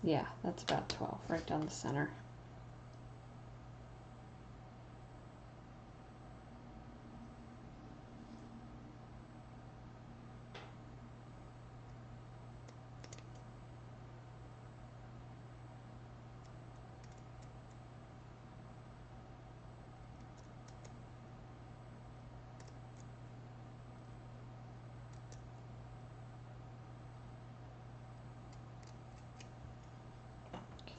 Yeah, that's about 12, right down the center.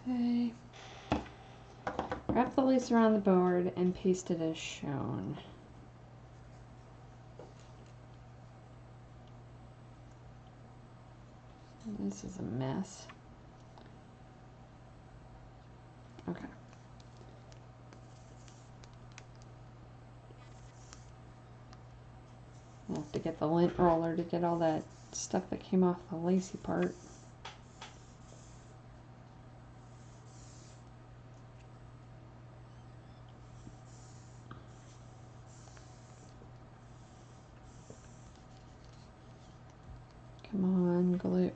Okay. Wrap the lace around the board and paste it as shown. This is a mess. Okay. I'll have to get the lint roller to get all that stuff that came off the lacy part. Come on, glue.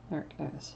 There it goes.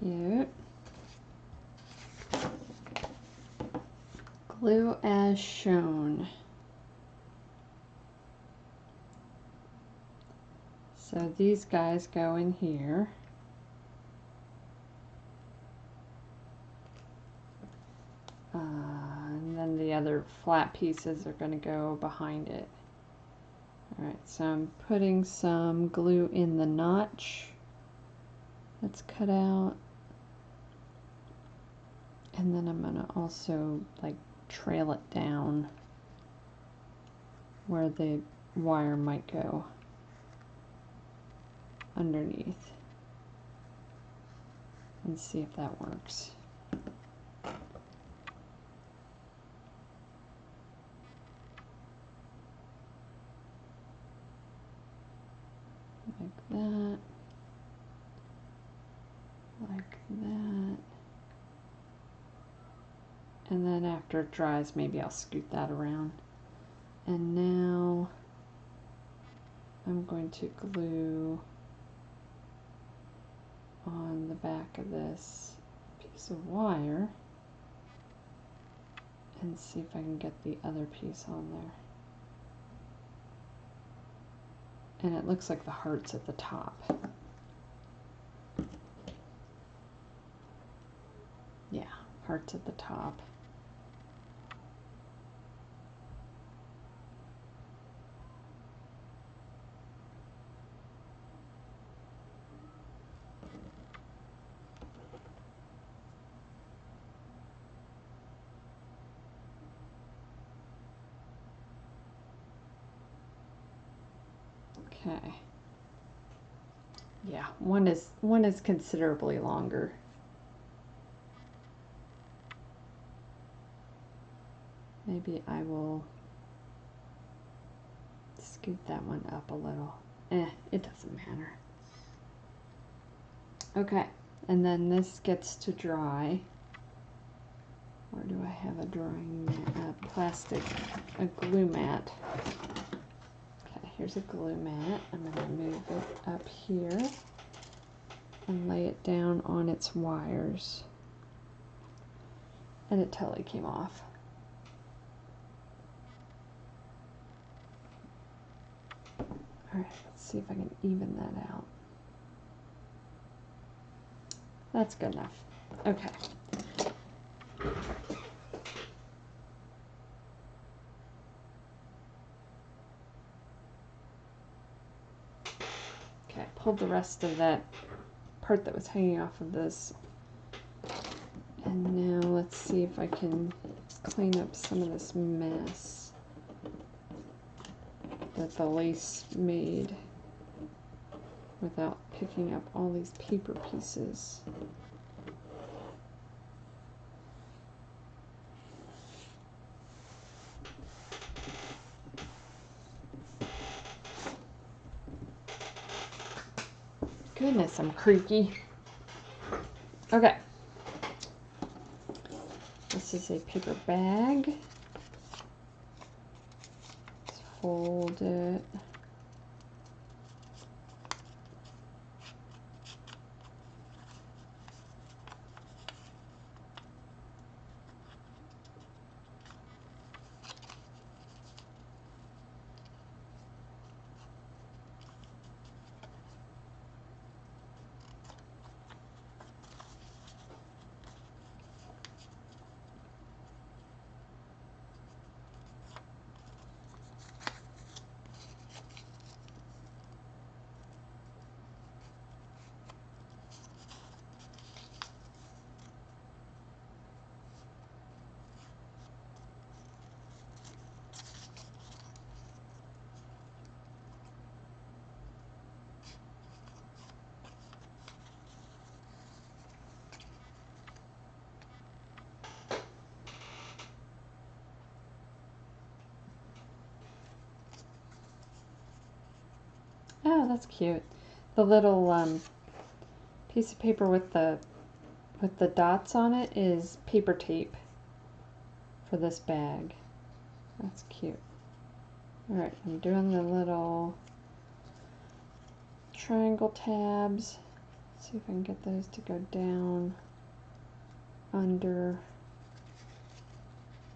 Cute. Glue as shown. So these guys go in here. And then the other flat pieces are going to go behind it. Alright, so I'm putting some glue in the notch that's cut out. And then I'm going to also like trail it down where the wire might go underneath and see if that works. Like that, like that. And then after it dries, maybe I'll scoot that around. And now I'm going to glue on the back of this piece of wire and see if I can get the other piece on there. And it looks like the heart's at the top. Yeah, heart's at the top. Okay. Yeah, one is considerably longer. Maybe I will scoot that one up a little. It doesn't matter. Okay, and then this gets to dry. Where do I have a drying plastic, a glue mat? Okay, here's a glue mat. I'm going to move it up here and lay it down on its wires. And it totally came off. Alright, let's see if I can even that out. That's good enough. Okay. Okay, I pulled the rest of that part that was hanging off of this. And now let's see if I can clean up some of this mess that the lace made without picking up all these paper pieces. Goodness, I'm creaky. Okay. This is a paper bag. Let's fold it. Oh, that's cute. The little piece of paper with the dots on it is paper tape for this bag. That's cute. Alright, I'm doing the little triangle tabs See if I can get those to go down under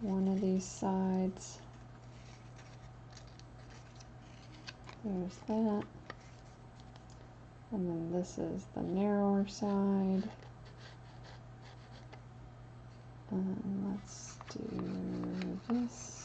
one of these sides. There's that. And then this is the narrower side. And let's do this.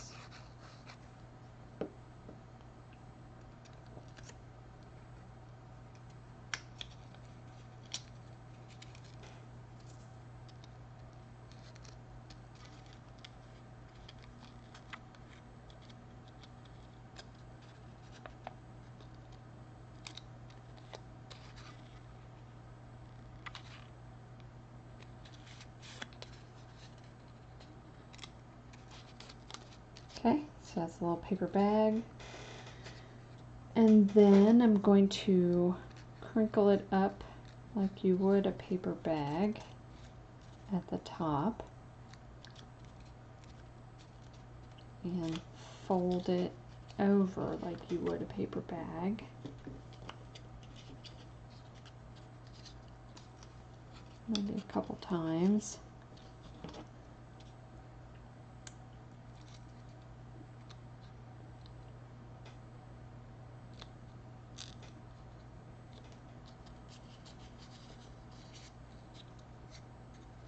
Okay, so that's a little paper bag. And then I'm going to crinkle it up like you would a paper bag at the top. And fold it over like you would a paper bag. Maybe a couple times.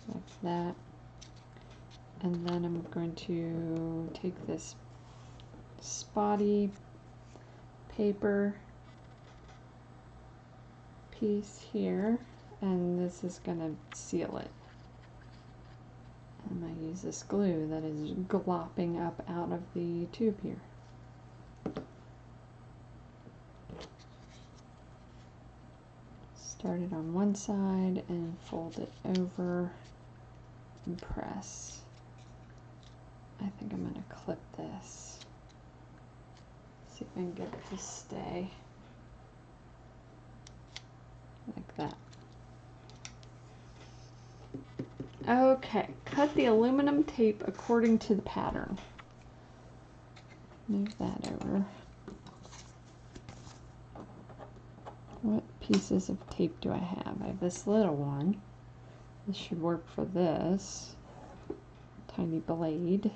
Like that. And then I'm going to take this spotty paper piece here, and this is going to seal it. I'm going to use this glue that is glopping up out of the tube here. Start it on one side and fold it over and press. I think I'm going to clip this. See if I can get it to stay like that. Okay, cut the aluminum tape according to the pattern. Move that over. What pieces of tape do I have? I have this little one. This should work for this. Tiny blade.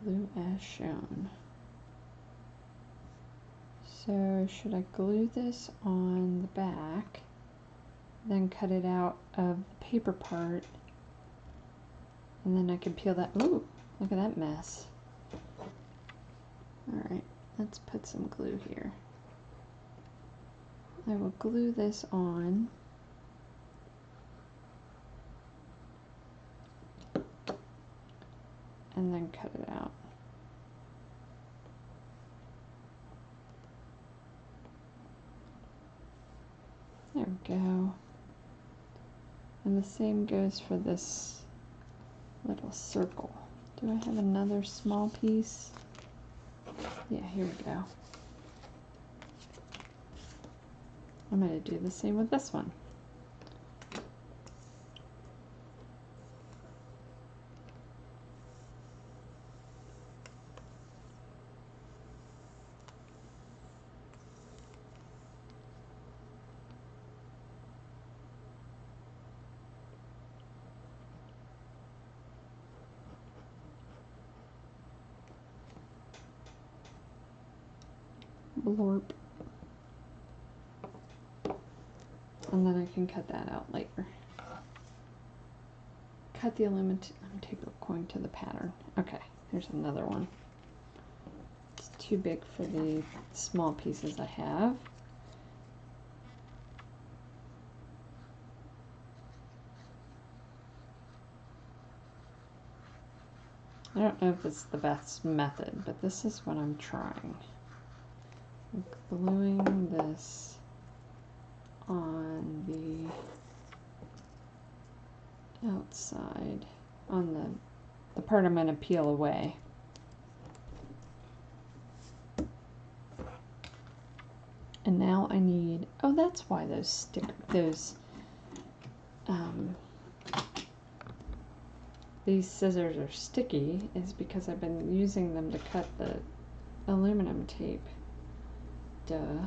Glue as shown. So should I glue this on the back, then cut it out of the paper part, and then I can peel that? Ooh, look at that mess. Alright, let's put some glue here. I will glue this on. And then cut it out. There we go. And the same goes for this little circle. Do I have another small piece? Yeah, here we go. I'm going to do the same with this one. Blorp. And then I can cut that out later. Cut the aluminum tape according to the pattern. Okay, here's another one. It's too big for the small pieces I have. I don't know if it's the best method, but this is what I'm trying. I'm gluing this on the outside, on the part I'm going to peel away. And now I need, oh, that's why these scissors are sticky, is because I've been using them to cut the aluminum tape. Duh.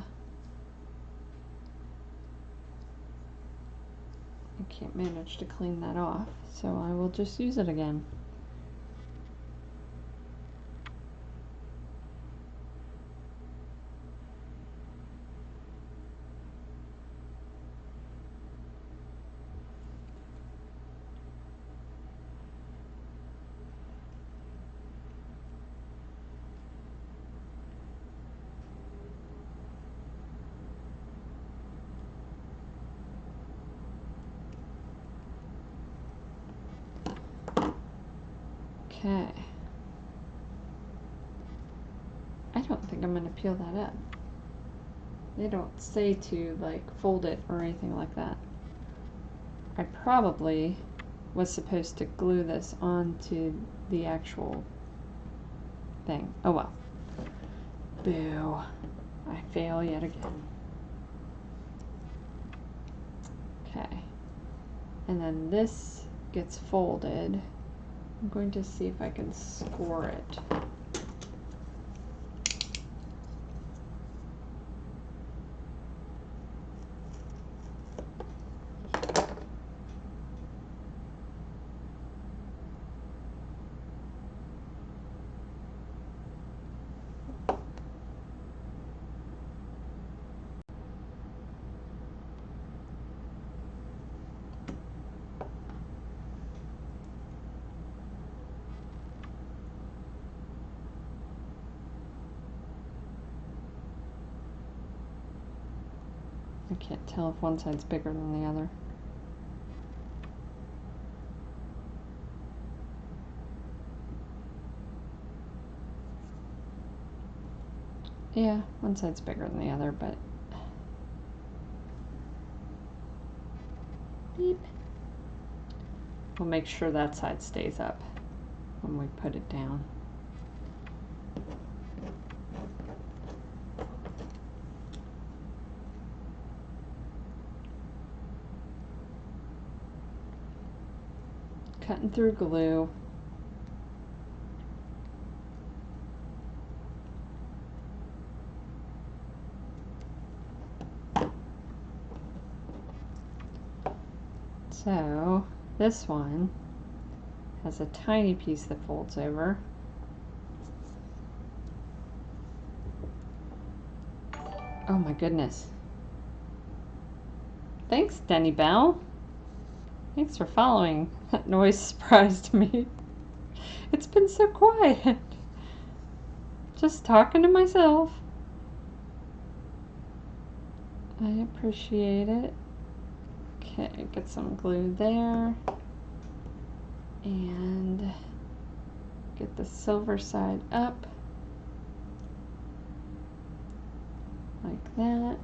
I can't manage to clean that off, so I will just use it again. Okay. I don't think I'm going to peel that up. They don't say to like fold it or anything like that. I probably was supposed to glue this onto the actual thing. Oh well. Boo. I fail yet again. Okay. And then this gets folded. I'm going to see if I can score it. I can't tell if one side's bigger than the other. Yeah, one side's bigger than the other, but beep. We'll make sure that side stays up when we put it down. Cutting through glue. So this one has a tiny piece that folds over. Oh my goodness. Thanks, Denny Bell. Thanks for following. That noise surprised me. It's been so quiet. Just talking to myself. I appreciate it. Okay, get some glue there. And get the silver side up. Like that.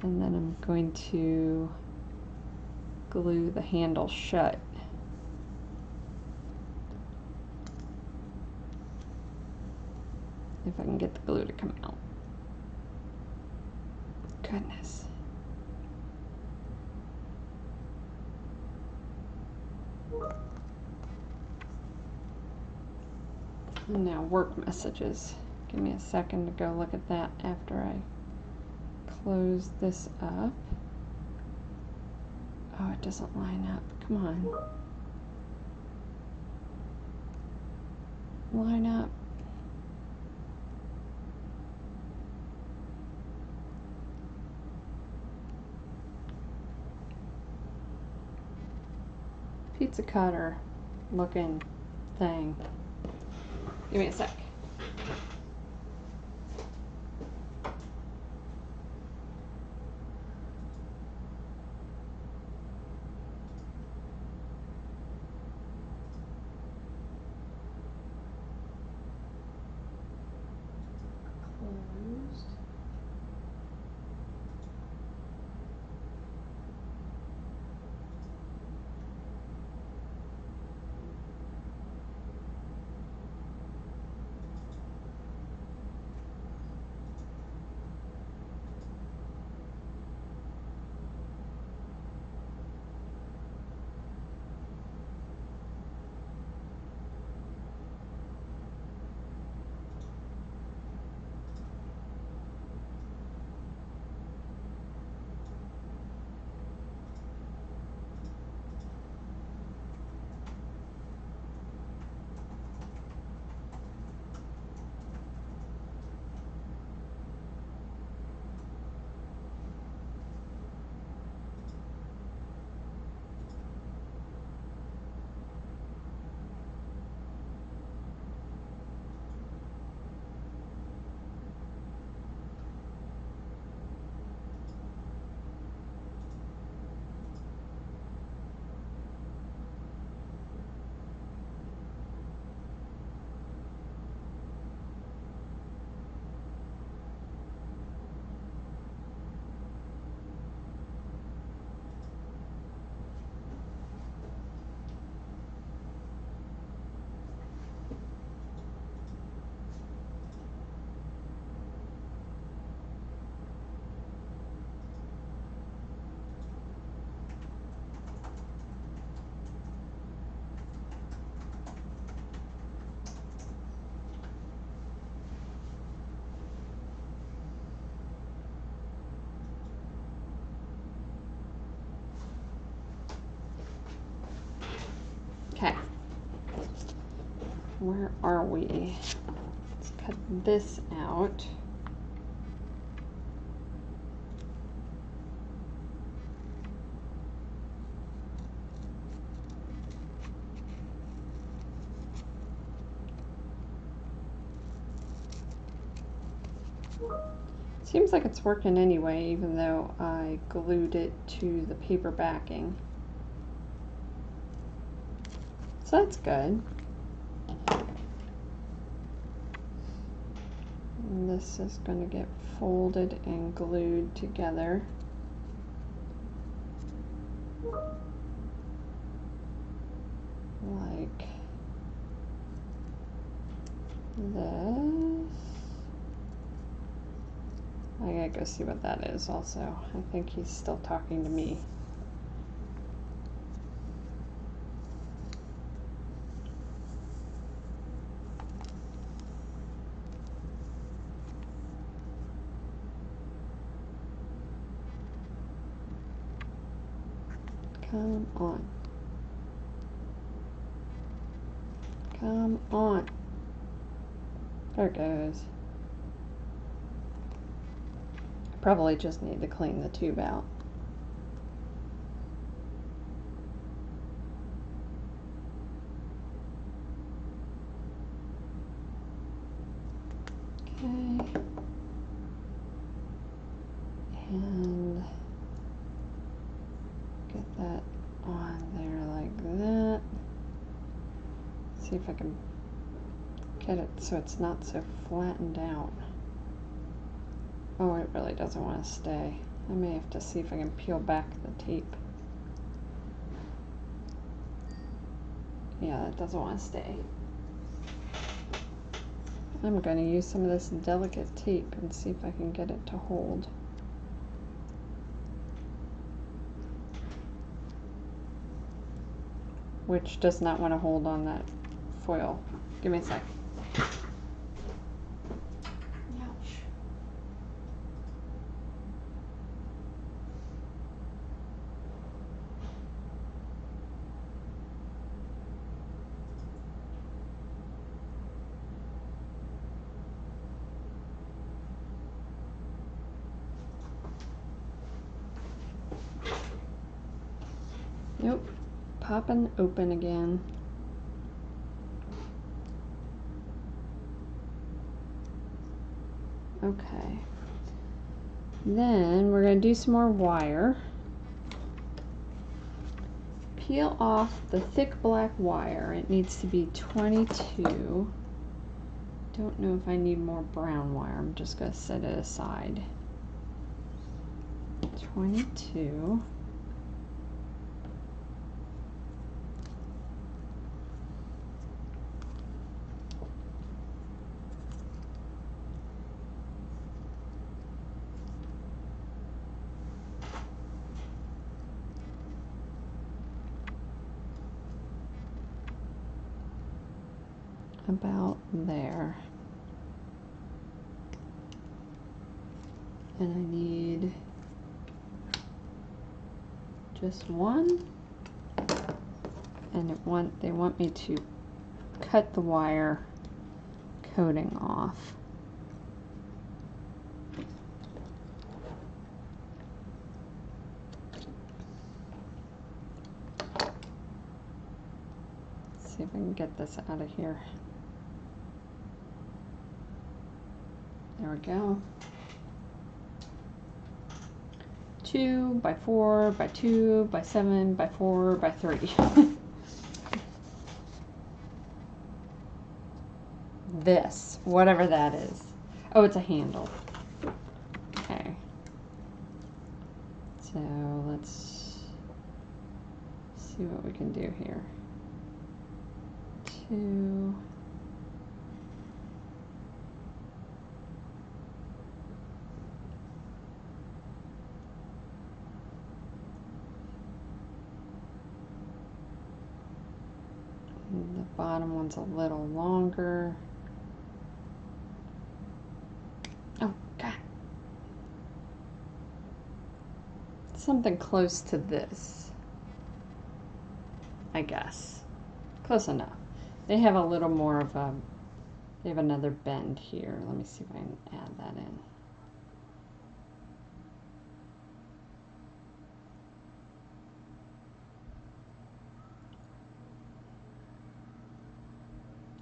And then I'm going to glue the handle shut. If I can get the glue to come out. Goodness. And now work messages. Give me a second to go look at that after I close this up. Oh, it doesn't line up. Come on. Line up. Pizza cutter looking thing. Give me a sec. Closed. where are we? Let's cut this out. Seems like it's working anyway, even though I glued it to the paper backing. So that's good. And this is going to get folded and glued together. Like this. I gotta go see what that is also. I think he's still talking to me. Come on. Come on. There it goes. I probably just need to clean the tube out. Okay. And get that on there like that. See if I can get it so it's not so flattened out. Oh, it really doesn't want to stay. I may have to see if I can peel back the tape. Yeah, it doesn't want to stay. I'm going to use some of this delicate tape and see if I can get it to hold. Which does not want to hold on that foil. Give me a sec. Ouch. Nope. Popping open again. Okay. Then we're going to do some more wire. Peel off the thick black wire. It needs to be 22. Don't know if I need more brown wire. I'm just going to set it aside. 22. About there. And I need just one. And they want me to cut the wire coating off. Let's see if I can get this out of here. There we go. 2 by 4 by 2 by 7 by 4 by 3. This, whatever that is. Oh, it's a handle. Okay. So let's see what we can do here. 2. The bottom one's a little longer. Oh, God. Something close to this, I guess. Close enough. They have a little more of a, they have another bend here. Let me see if I can add that in.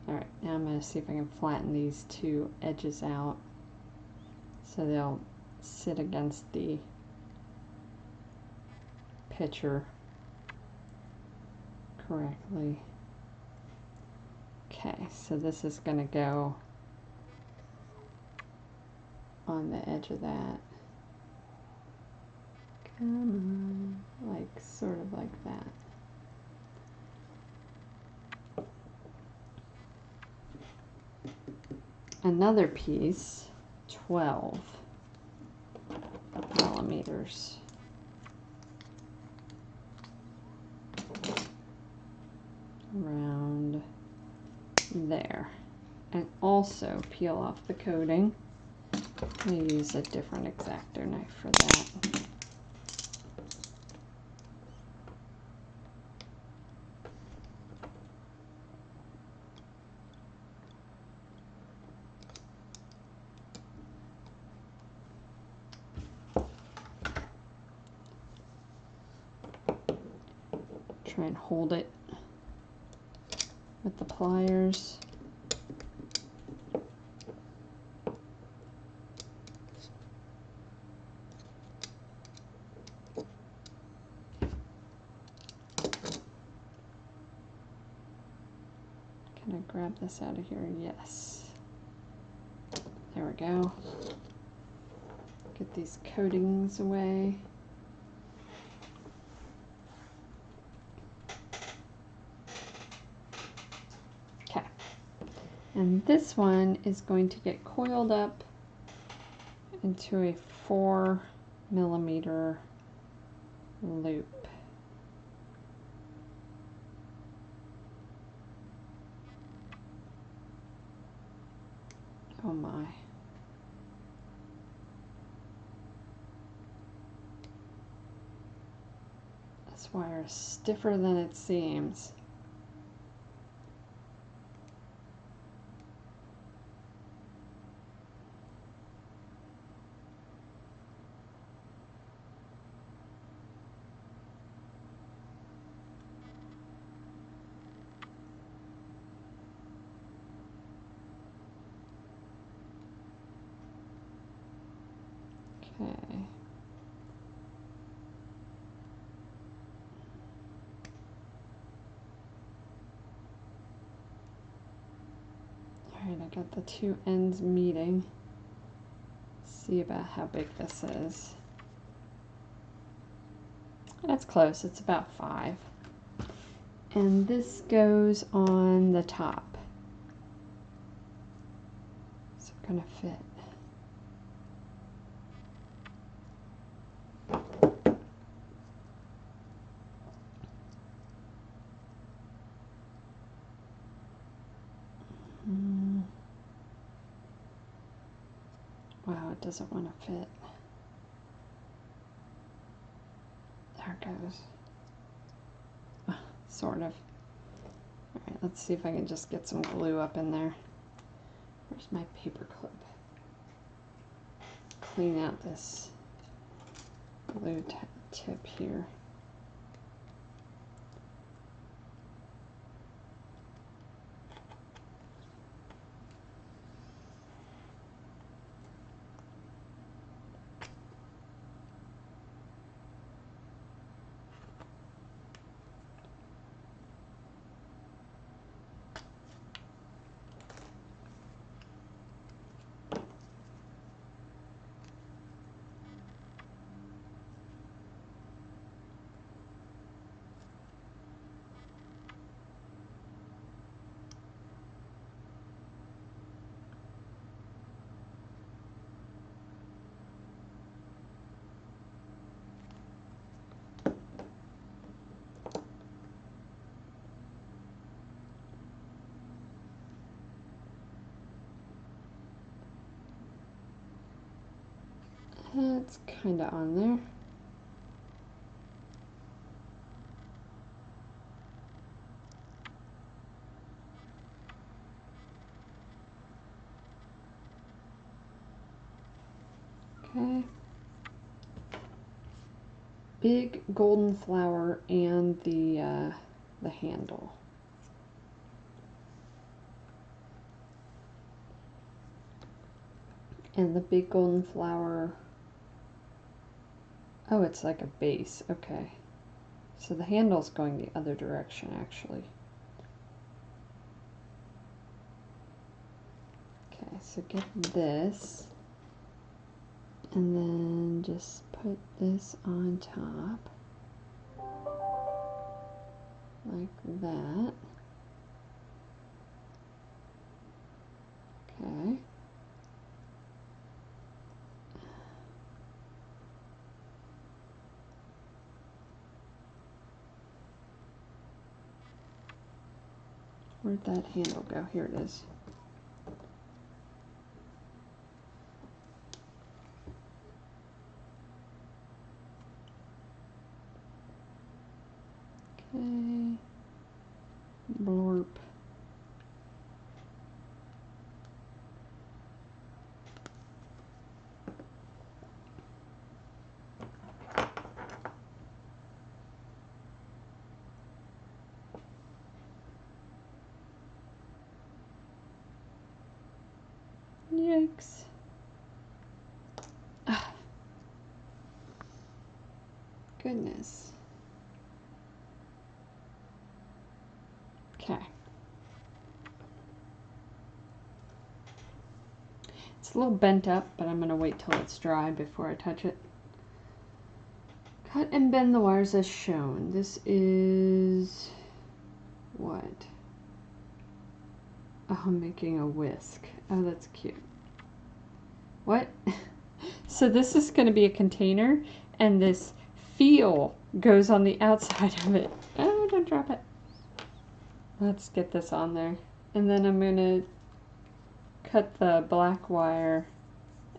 Alright, now I'm going to see if I can flatten these two edges out so they'll sit against the picture correctly. Okay, so this is going to go on the edge of that. Come on, like sort of like that. Another piece, 12 millimeters. Around there. And also peel off the coating. I'm going to use a different X-Acto knife for that. Try and hold it with the pliers. Can I grab this out of here? Yes. There we go. Get these coatings away. Okay. And this one is going to get coiled up into a 4 millimeter loop. Oh my. This wire is stiffer than it seems. Okay. Alright, I got the two ends meeting. See about how big this is. That's close, it's about 5. And this goes on the top. So it's gonna fit. Wow, it doesn't want to fit. There it goes. Sort of. Alright, let's see if I can just get some glue up in there. Where's my paper clip? Clean out this glue tip here. It's kind of on there. Okay. Big golden flower and the handle. And the big golden flower, oh, it's like a base, okay. So the handle's going the other direction, actually. Okay, so get this, and then just put this on top, like that. Okay. Where'd that handle go? Here it is. Okay. Blorp. Yikes. Ah. Goodness. Okay. It's a little bent up, but I'm going to wait till it's dry before I touch it. Cut and bend the wires as shown. This is what? Oh, I'm making a whisk. Oh, that's cute. What? So this is going to be a container, and this feel goes on the outside of it. Oh, don't drop it. Let's get this on there. And then I'm going to cut the black wire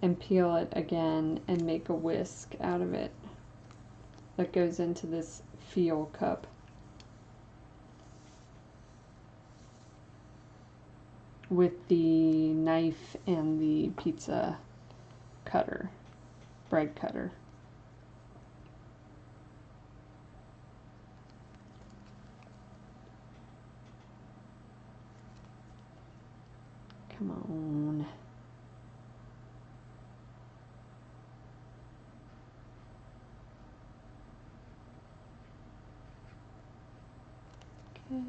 and peel it again and make a whisk out of it that goes into this feel cup. With the knife and the pizza cutter, bread cutter. Come on. Okay.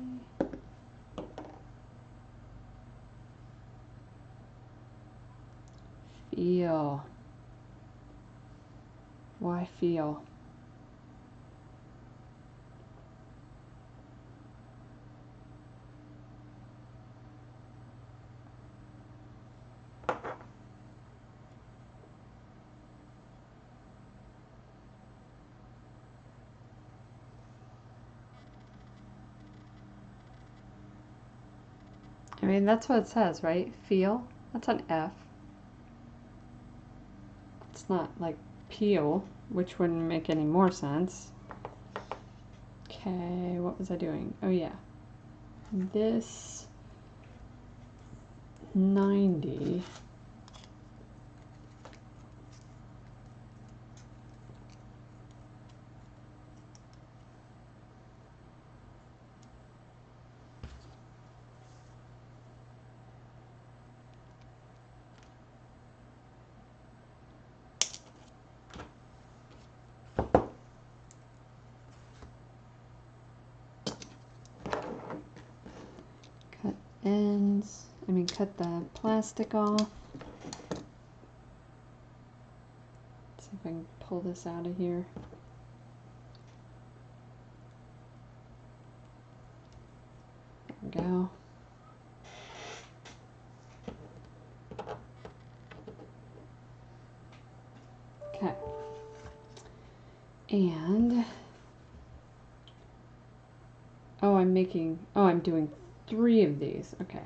Feel. Why feel? I mean, that's what it says, right? Feel? That's an F. It's not like peel, which wouldn't make any more sense. Okay, what was I doing? Oh yeah. This 90. Cut ends. I mean, cut the plastic off. See if I can pull this out of here. There we go. Okay. And I'm doing 3 of these. Okay,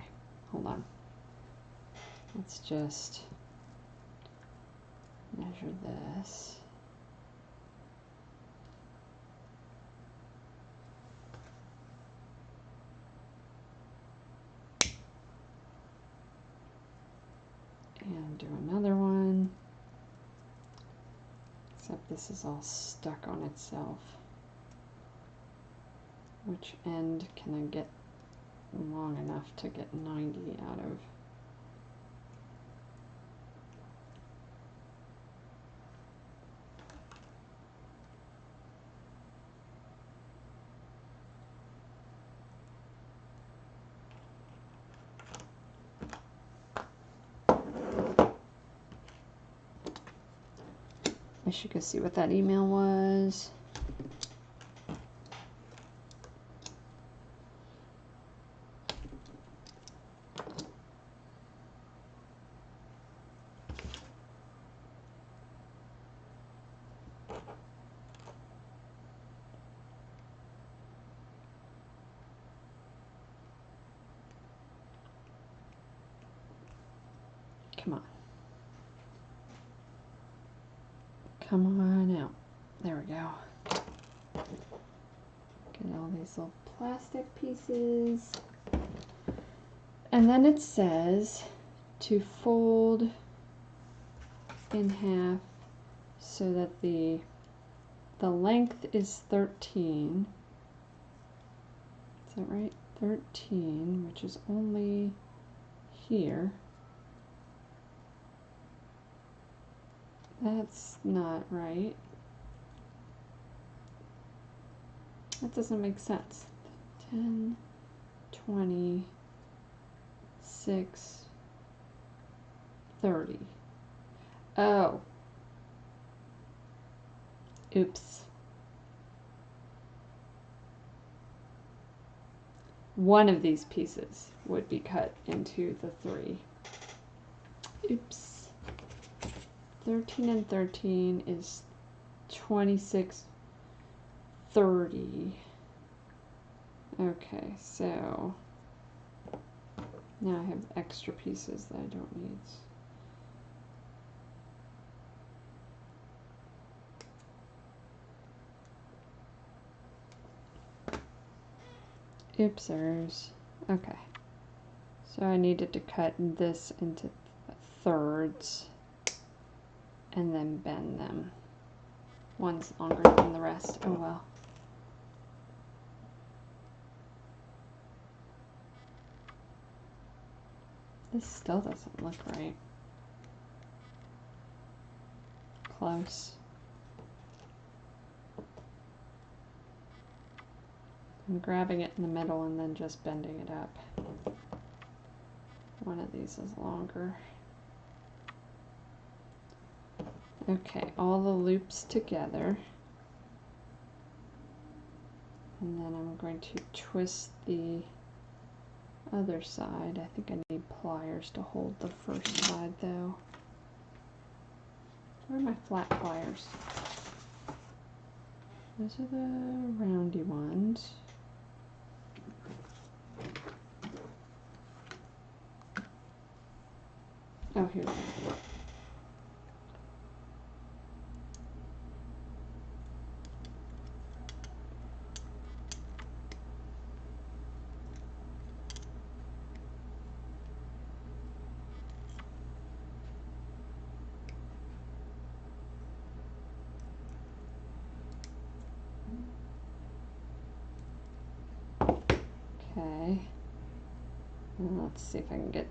hold on. Let's just measure this. And do another one. Except this is all stuck on itself. Which end can I get long enough to get 90 out of? I should go see what that email was. Come on. Come on out. There we go. Get all these little plastic pieces. And then it says to fold in half so that the length is 13. Is that right? 13, which is only here. That's not right. That doesn't make sense. 10, 20, 6, 30. Oh. Oops. One of these pieces would be cut into the 3. Oops. 13 and 13 is 26, 30. Okay, so now I have extra pieces that I don't need. Oopsers. Okay. So I needed to cut this into thirds and then bend them. One's longer than the rest. Oh well. This still doesn't look right. Close. I'm grabbing it in the middle and then just bending it up. One of these is longer. Okay, all the loops together. And then I'm going to twist the other side. I think I need pliers to hold the first side though. Where are my flat pliers? Those are the roundy ones. Oh, here we go. Okay. And let's see if I can get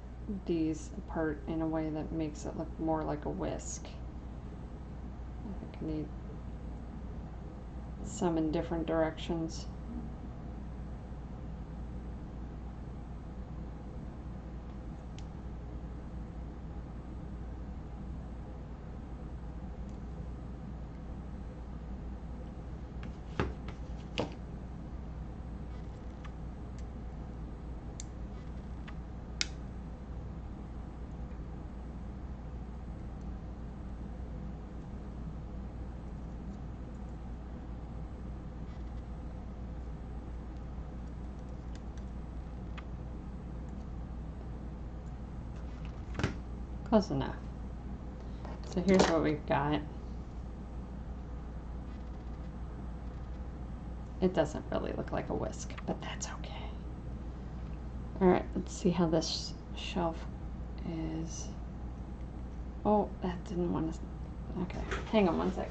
these apart in a way that makes it look more like a whisk. I think I need some in different directions. Close enough. So here's what we've got. It doesn't really look like a whisk, but that's okay. Alright, let's see how this shelf is. Oh, that didn't want to... Okay, hang on one sec.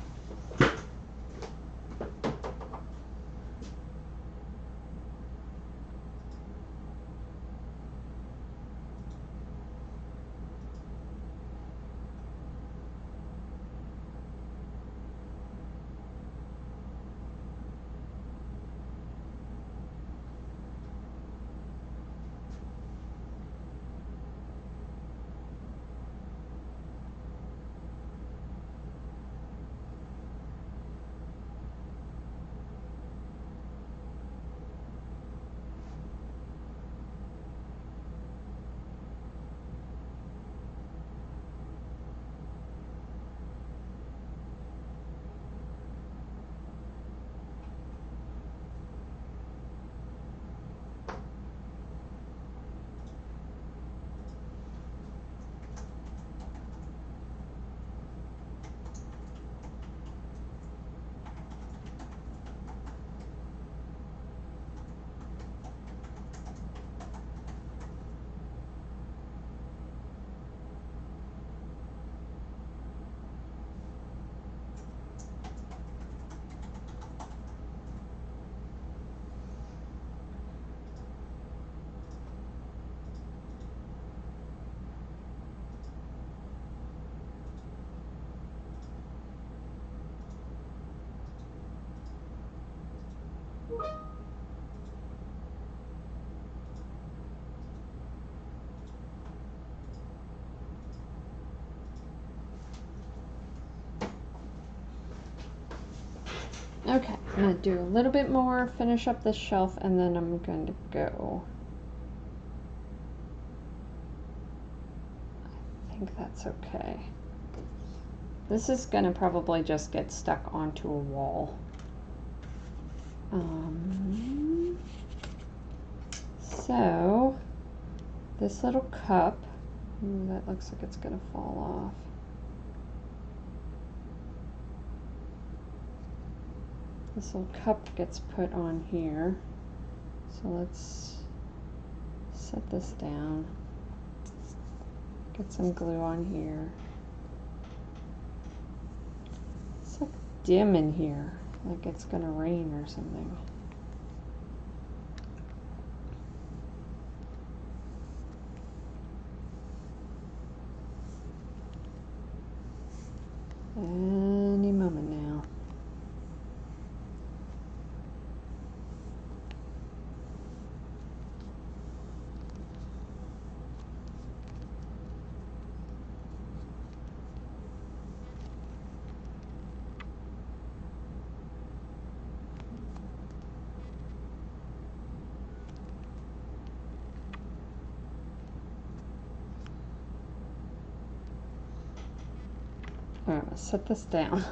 I'm going to do a little bit more, finish up this shelf, and then I'm going to go. I think that's okay. This is going to probably just get stuck onto a wall. So, this little cup, ooh, that looks like it's going to fall off. This little cup gets put on here. So let's set this down. Get some glue on here. It's like dim in here, like it's gonna rain or something. Any moment now. Alright, let's set this down.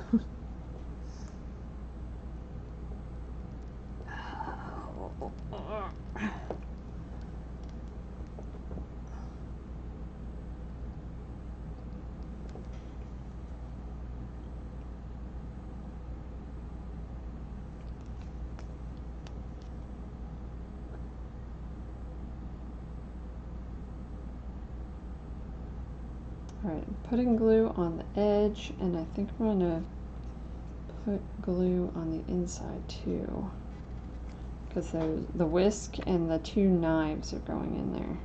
Alright, I'm putting glue on the edge, and I think I'm going to put glue on the inside too, because the whisk and the two knives are going in there.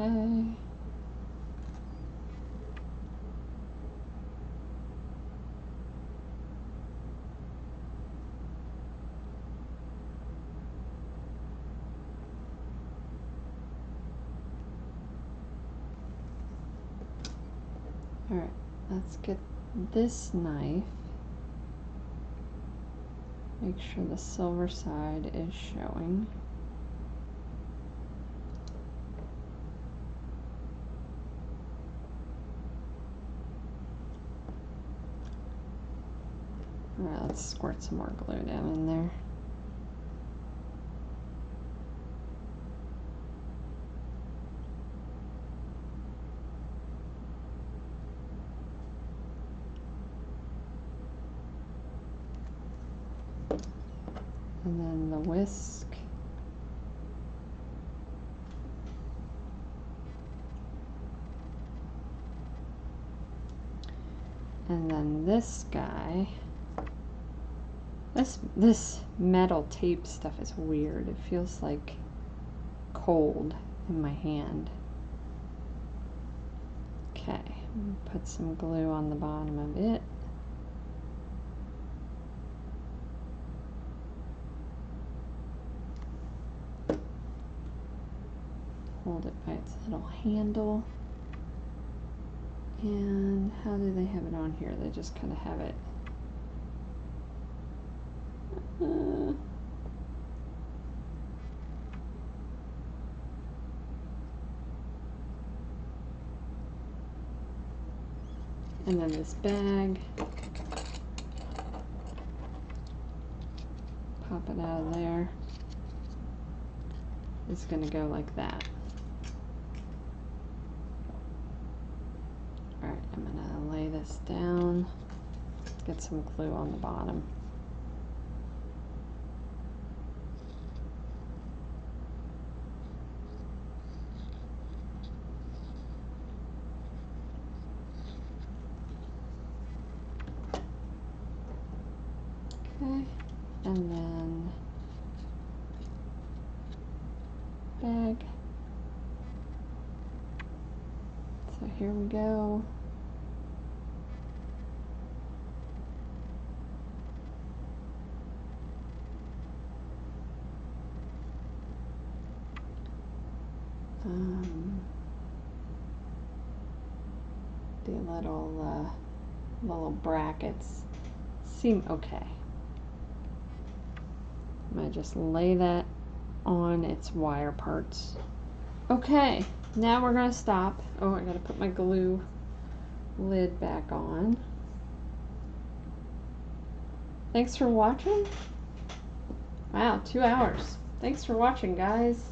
Okay. Alright, let's get this knife. Make sure the silver side is showing. Alright, let's squirt some more glue down in there. And then the whisk. And then this guy. This metal tape stuff is weird. It feels like cold in my hand. Okay, put some glue on the bottom of it. Hold it by its little handle. And how do they have it on here? They just kind of have it. And then this bag. Pop it out of there. It's going to go like that. Alright, I'm going to lay this down. Get some glue on the bottom. Okay, and then bag. So here we go. The little brackets seem okay. I'm going to just lay that on its wire parts. Okay, now we're going to stop. Oh, I got to put my glue lid back on. Thanks for watching. Wow, 2 hours. Thanks for watching, guys.